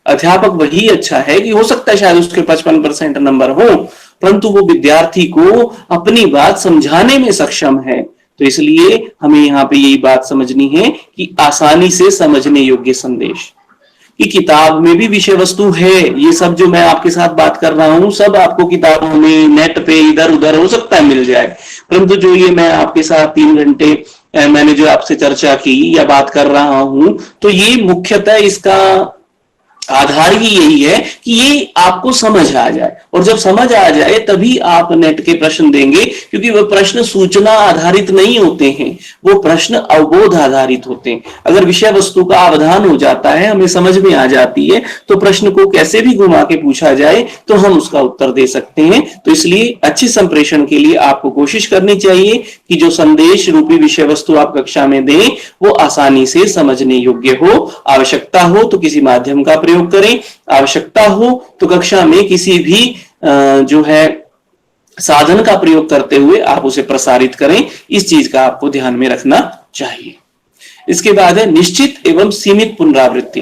अध्यापक वही अच्छा है कि हो सकता है शायद उसके 55% नंबर हो, परंतु वो विद्यार्थी को अपनी बात समझाने में सक्षम है। तो इसलिए हमें यहाँ पे यही बात समझनी है कि आसानी से समझने योग्य संदेश। कि किताब में भी विषय वस्तु है, ये सब जो मैं आपके साथ बात कर रहा हूं सब आपको किताबों में, नेट पे इधर उधर हो सकता है मिल जाए, परंतु जो ये मैं आपके साथ 3 घंटे मैंने जो आपसे चर्चा की या बात कर रहा हूं, तो ये मुख्यतः इसका आधार ही यही है कि ये आपको समझ आ जाए, और जब समझ आ जाए तभी आप नेट के प्रश्न देंगे, क्योंकि वो प्रश्न सूचना आधारित नहीं होते हैं, वो प्रश्न अवबोध आधारित होते हैं। अगर विषय वस्तु का अवधान हो जाता है, हमें समझ में आ जाती है, तो प्रश्न को कैसे भी घुमा के पूछा जाए तो हम उसका उत्तर दे सकते हैं। तो इसलिए अच्छे संप्रेषण के लिए आपको कोशिश करनी चाहिए कि जो संदेश रूपी विषय वस्तु आप कक्षा में दें वो आसानी से समझने योग्य हो। आवश्यकता हो तो किसी माध्यम का प्रयोग करें, आवश्यकता हो तो कक्षा में किसी भी जो है साधन का प्रयोग करते हुए आप उसे प्रसारित करें। इस चीज का आपको ध्यान में रखना चाहिए। इसके बाद है निश्चित एवं सीमित पुनरावृत्ति।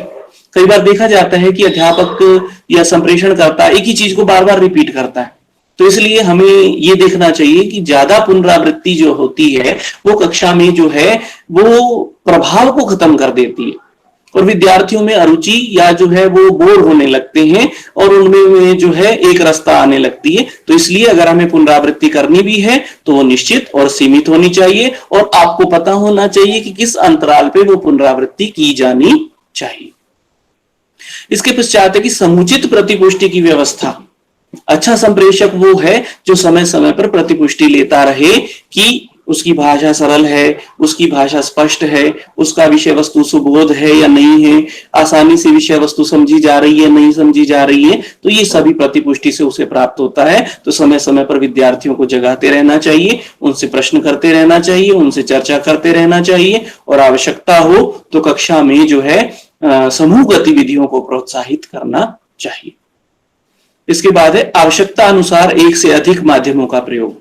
कई बार देखा जाता है कि अध्यापक या संप्रेषण करता एक ही चीज को बार बार रिपीट करता है, तो इसलिए हमें ये देखना चाहिए कि ज्यादा पुनरावृत्ति जो होती है वो कक्षा में जो है वो प्रभाव को खत्म कर देती है, और विद्यार्थियों में अरुचि या जो है वो बोर होने लगते हैं और उनमें जो है एक रास्ता आने लगती है। तो इसलिए अगर हमें पुनरावृत्ति करनी भी है तो वो निश्चित और सीमित होनी चाहिए, और आपको पता होना चाहिए कि किस अंतराल पे वो पुनरावृत्ति की जानी चाहिए। इसके पश्चात है कि समुचित प्रतिपुष्टि की व्यवस्था। अच्छा संप्रेषक वो है जो समय समय पर प्रतिपुष्टि लेता रहे कि उसकी भाषा सरल है, उसकी भाषा स्पष्ट है, उसका विषय वस्तु सुबोध है या नहीं है, आसानी से विषय वस्तु समझी जा रही है नहीं समझी जा रही है, तो ये सभी प्रतिपुष्टि से उसे प्राप्त होता है। तो समय समय पर विद्यार्थियों को जगाते रहना चाहिए, उनसे प्रश्न करते रहना चाहिए, उनसे चर्चा करते रहना चाहिए, और आवश्यकता हो तो कक्षा में जो है समूह गतिविधियों को प्रोत्साहित करना चाहिए। इसके बाद है आवश्यकता अनुसार एक से अधिक माध्यमों का प्रयोग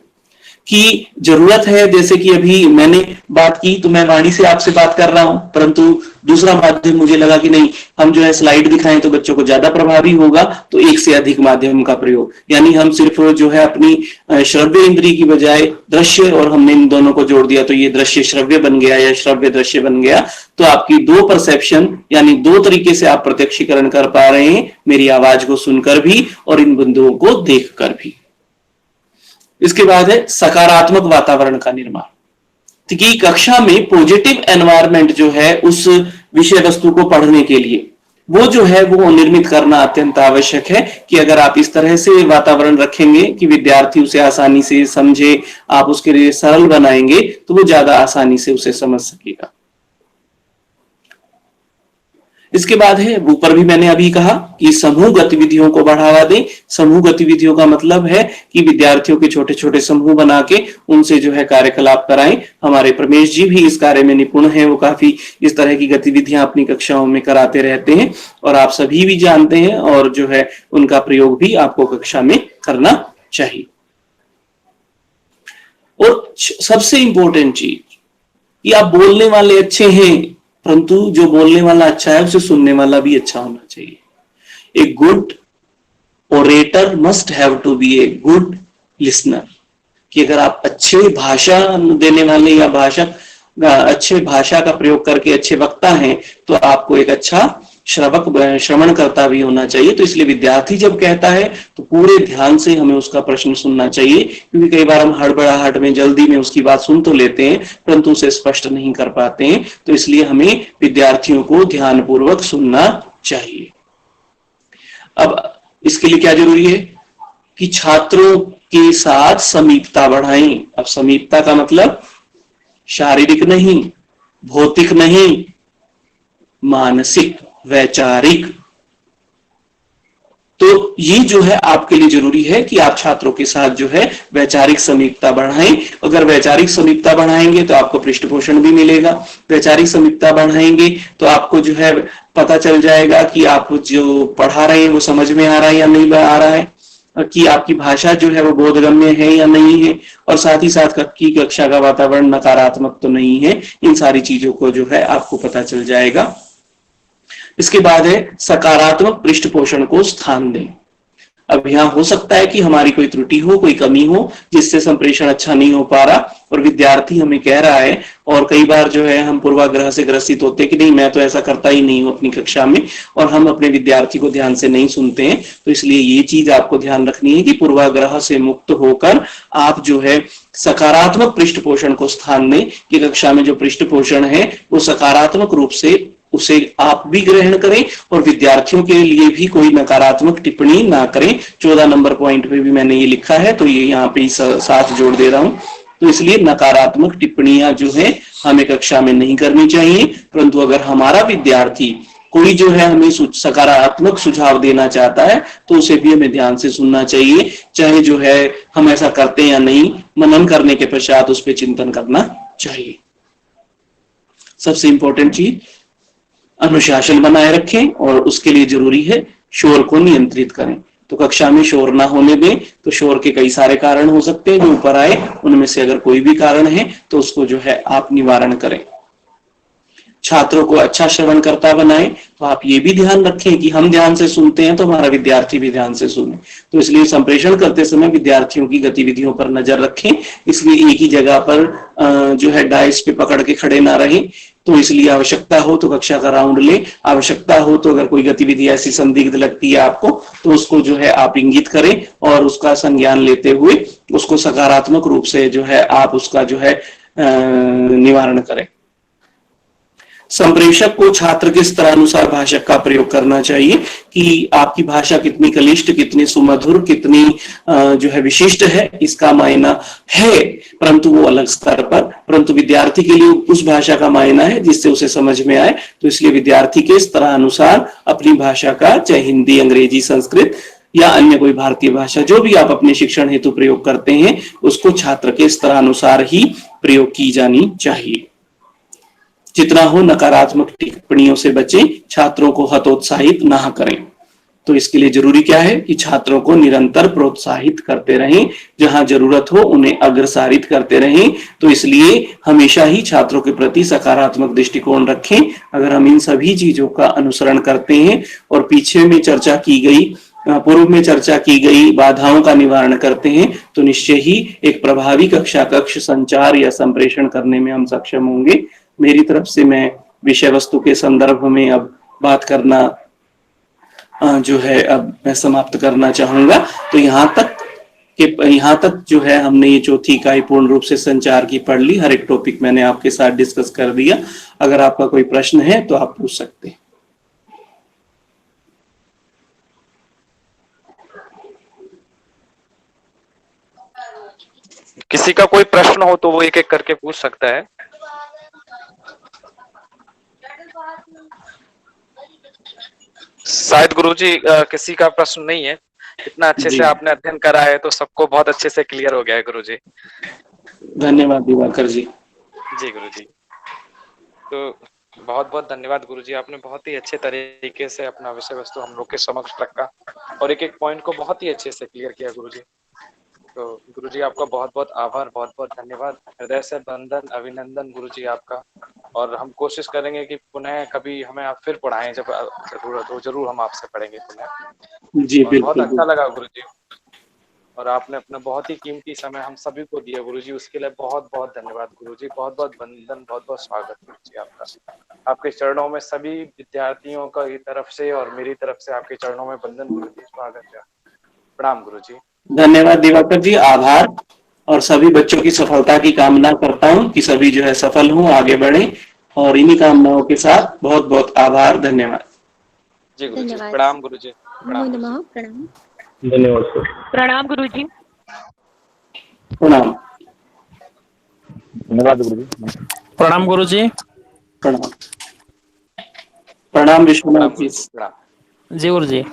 की जरूरत है। जैसे कि अभी मैंने बात की तो मैं वाणी से आपसे बात कर रहा हूं, परंतु दूसरा माध्यम मुझे लगा कि नहीं, हम जो है स्लाइड दिखाएं तो बच्चों को ज्यादा प्रभावी होगा, तो एक से अधिक माध्यम का प्रयोग, यानी हम सिर्फ जो है अपनी श्रव्य इंद्री की बजाय दृश्य और हमने इन दोनों को जोड़ दिया तो ये दृश्य श्रव्य बन गया या श्रव्य दृश्य बन गया। तो आपकी 2 परसेप्शन यानी 2 तरीके से आप प्रत्यक्षीकरण कर पा रहे हैं, मेरी आवाज को सुनकर भी और इन बिंदुओं को देखकर भी। इसके बाद है सकारात्मक वातावरण का निर्माण, कि कक्षा में पॉजिटिव एनवायरनमेंट जो है उस विषय वस्तु को पढ़ने के लिए वो जो है वो निर्मित करना अत्यंत आवश्यक है। कि अगर आप इस तरह से वातावरण रखेंगे कि विद्यार्थी उसे आसानी से समझे, आप उसके लिए सरल बनाएंगे तो वो ज्यादा आसानी से उसे समझ सकेगा। इसके बाद है ऊपर भी मैंने अभी कहा कि समूह गतिविधियों को बढ़ावा दें। समूह गतिविधियों का मतलब है कि विद्यार्थियों के छोटे छोटे समूह बना के उनसे जो है कार्यकलाप कराएं। हमारे प्रमेश जी भी इस कार्य में निपुण हैं, वो काफी इस तरह की गतिविधियां अपनी कक्षाओं में कराते रहते हैं और आप सभी भी जानते हैं, और जो है उनका प्रयोग भी आपको कक्षा में करना चाहिए। और सबसे इंपॉर्टेंट चीज कि आप बोलने वाले अच्छे हैं, परंतु जो बोलने वाला अच्छा है उसे सुनने वाला भी अच्छा होना चाहिए। A good orator must have to be a good listener. कि अगर आप अच्छे भाषा देने वाले या अच्छे भाषा का प्रयोग करके अच्छे वक्ता हैं तो आपको एक अच्छा श्रवणकर्ता भी होना चाहिए। तो इसलिए विद्यार्थी जब कहता है तो पूरे ध्यान से हमें उसका प्रश्न सुनना चाहिए, क्योंकि कई बार हम हड़बड़ाहट में जल्दी में उसकी बात सुन तो लेते हैं परंतु उसे स्पष्ट नहीं कर पाते हैं। तो इसलिए हमें विद्यार्थियों को ध्यानपूर्वक सुनना चाहिए। अब इसके लिए क्या जरूरी है कि छात्रों के साथ समीपता बढ़ाएं। अब समीपता का मतलब शारीरिक नहीं, भौतिक नहीं, मानसिक, वैचारिक। तो ये जो है आपके लिए जरूरी है कि आप छात्रों के साथ जो है वैचारिक समीपता बढ़ाएं। अगर वैचारिक समीपता बढ़ाएंगे तो आपको पृष्ठपोषण भी मिलेगा। वैचारिक समीपता बढ़ाएंगे तो आपको जो है पता चल जाएगा कि आप जो पढ़ा रहे हैं वो समझ में आ रहा है या नहीं आ रहा है, कि आपकी भाषा जो है वो बोधगम्य है या नहीं है, और साथ ही साथ की कक्षा का वातावरण नकारात्मक तो नहीं है। इन सारी चीजों को जो है आपको पता चल जाएगा। इसके बाद है सकारात्मक पृष्ठपोषण को स्थान दें। अब यहाँ हो सकता है कि हमारी कोई त्रुटि हो, कोई कमी हो, जिससे संप्रेषण अच्छा नहीं हो पा रहा और विद्यार्थी हमें कह रहा है, और कई बार जो है हम पूर्वाग्रह से ग्रसित होते हैं कि नहीं मैं तो ऐसा करता ही नहीं हूं अपनी कक्षा में, और हम अपने विद्यार्थी को ध्यान से नहीं सुनते हैं। तो इसलिए ये चीज आपको ध्यान रखनी है कि पूर्वाग्रह से मुक्त होकर आप जो है सकारात्मक पृष्ठ पोषण को स्थान दें कि कक्षा में जो पृष्ठ पोषण है वो सकारात्मक रूप से उसे आप भी ग्रहण करें और विद्यार्थियों के लिए भी कोई नकारात्मक टिप्पणी ना करें। 14 नंबर पॉइंट पे भी मैंने ये लिखा है, तो ये यहाँ पे साथ जोड़ दे रहा हूं। तो इसलिए नकारात्मक टिप्पणियां जो है हमें कक्षा में नहीं करनी चाहिए, परंतु अगर हमारा विद्यार्थी कोई जो है हमें सकारात्मक सुझाव देना चाहता है तो उसे भी हमें ध्यान से सुनना चाहिए, चाहे जो है हम ऐसा करते हैं या नहीं, मनन करने के पश्चात उस पर चिंतन करना चाहिए। सबसे इंपॉर्टेंट चीज अनुशासन बनाए रखें और उसके लिए जरूरी है शोर को नियंत्रित करें। तो कक्षा में शोर ना होने दें। तो शोर के कई सारे कारण हो सकते हैं जो ऊपर आए, उनमें से अगर कोई भी कारण है तो उसको जो है आप निवारण करें। छात्रों को अच्छा श्रवणकर्ता बनाएं। तो आप ये भी ध्यान रखें कि हम ध्यान से सुनते हैं तो हमारा विद्यार्थी भी ध्यान से सुने। तो इसलिए संप्रेषण करते समय विद्यार्थियों की गतिविधियों पर नजर रखें। इसलिए एक ही जगह पर जो है डाइस पे पकड़ के खड़े ना रहें। तो इसलिए आवश्यकता हो तो कक्षा का राउंड ले, आवश्यकता हो तो अगर कोई गतिविधि ऐसी संदिग्ध लगती है आपको तो उसको जो है आप इंगित करें और उसका संज्ञान लेते हुए उसको सकारात्मक रूप से जो है आप उसका जो है निवारण करें। संप्रेषक को छात्र के स्तरानुसार भाषा का प्रयोग करना चाहिए कि आपकी भाषा कितनी कलिष्ठ, कितनी सुमधुर, कितनी जो है विशिष्ट है, इसका मायना है, परंतु वो अलग स्तर पर, परंतु विद्यार्थी के लिए उस भाषा का मायना है जिससे उसे समझ में आए। तो इसलिए विद्यार्थी के स्तरानुसार अपनी भाषा का, चाहे हिंदी, अंग्रेजी, संस्कृत या अन्य कोई भारतीय भाषा जो भी आप अपने शिक्षण हेतु प्रयोग करते हैं उसको छात्र के स्तरानुसार ही प्रयोग की जानी चाहिए। जितना हो नकारात्मक टिप्पणियों से बचें, छात्रों को हतोत्साहित ना करें। तो इसके लिए जरूरी क्या है कि छात्रों को निरंतर प्रोत्साहित करते रहें, जहां जरूरत हो उन्हें अग्रसारित करते रहें। तो इसलिए हमेशा ही छात्रों के प्रति सकारात्मक दृष्टिकोण रखें। अगर हम इन सभी चीजों का अनुसरण करते हैं और पीछे में चर्चा की गई, पूर्व में चर्चा की गई बाधाओं का निवारण करते हैं तो निश्चय ही एक प्रभावी कक्षा कक्ष संचार या संप्रेषण करने में हम सक्षम होंगे। मेरी तरफ से मैं विषय वस्तु के संदर्भ में अब बात करना जो है अब मैं समाप्त करना चाहूंगा। तो यहाँ तक जो है हमने ये चौथी इकाई पूर्ण रूप से संचार की पढ़ ली। हर एक टॉपिक मैंने आपके साथ डिस्कस कर दिया। अगर आपका कोई प्रश्न है तो आप पूछ सकते हैं। किसी का कोई प्रश्न हो तो वो एक एक करके पूछ सकता है। शायद गुरुजी किसी का प्रश्न नहीं है। इतना अच्छे से आपने अध्ययन करा है तो सबको बहुत अच्छे से क्लियर हो गया है गुरुजी। धन्यवाद दिवाकर जी। जी गुरुजी, तो बहुत बहुत धन्यवाद गुरुजी। आपने बहुत ही अच्छे तरीके से अपना विषय वस्तु हम लोग के समक्ष रखा और एक एक पॉइंट को बहुत ही अच्छे से क्लियर किया गुरुजी। तो गुरुजी आपका बहुत बहुत आभार, बहुत बहुत धन्यवाद। हृदय से वंदन, अभिनंदन गुरुजी आपका। और हम कोशिश करेंगे कि पुनः कभी हमें आप फिर पढ़ाएं, जब जरूरत हो जरूर हम आपसे पढ़ेंगे पुनः। जी बिल्कुल। बहुत अच्छा लगा गुरुजी, और आपने अपना बहुत ही कीमती समय हम सभी को दिया गुरुजी, उसके लिए बहुत बहुत धन्यवाद गुरुजी। बहुत बहुत वंदन, बहुत बहुत स्वागत गुरुजी आपका। आपके चरणों में सभी विद्यार्थियों की तरफ से और मेरी तरफ से आपके चरणों में वंदन गुरुजी, स्वागत है, प्रणाम गुरुजी। धन्यवाद दिवाकर जी, आभार। और सभी बच्चों की सफलता की कामना करता हूं कि सभी जो है सफल हों, आगे बढ़ें, और इन्हीं कामनाओं के साथ बहुत बहुत आभार, धन्यवाद। जी गुरुजी, प्रणाम गुरुजी। नमो नमः, प्रणाम। धन्यवाद। प्रणाम गुरुजी। प्रणाम। धन्यवाद गुरुजी। प्रणाम गुरुजी। प्रणाम। प्रणाम विश्वनाथ जी। प्रणाम। जी गुरुजी।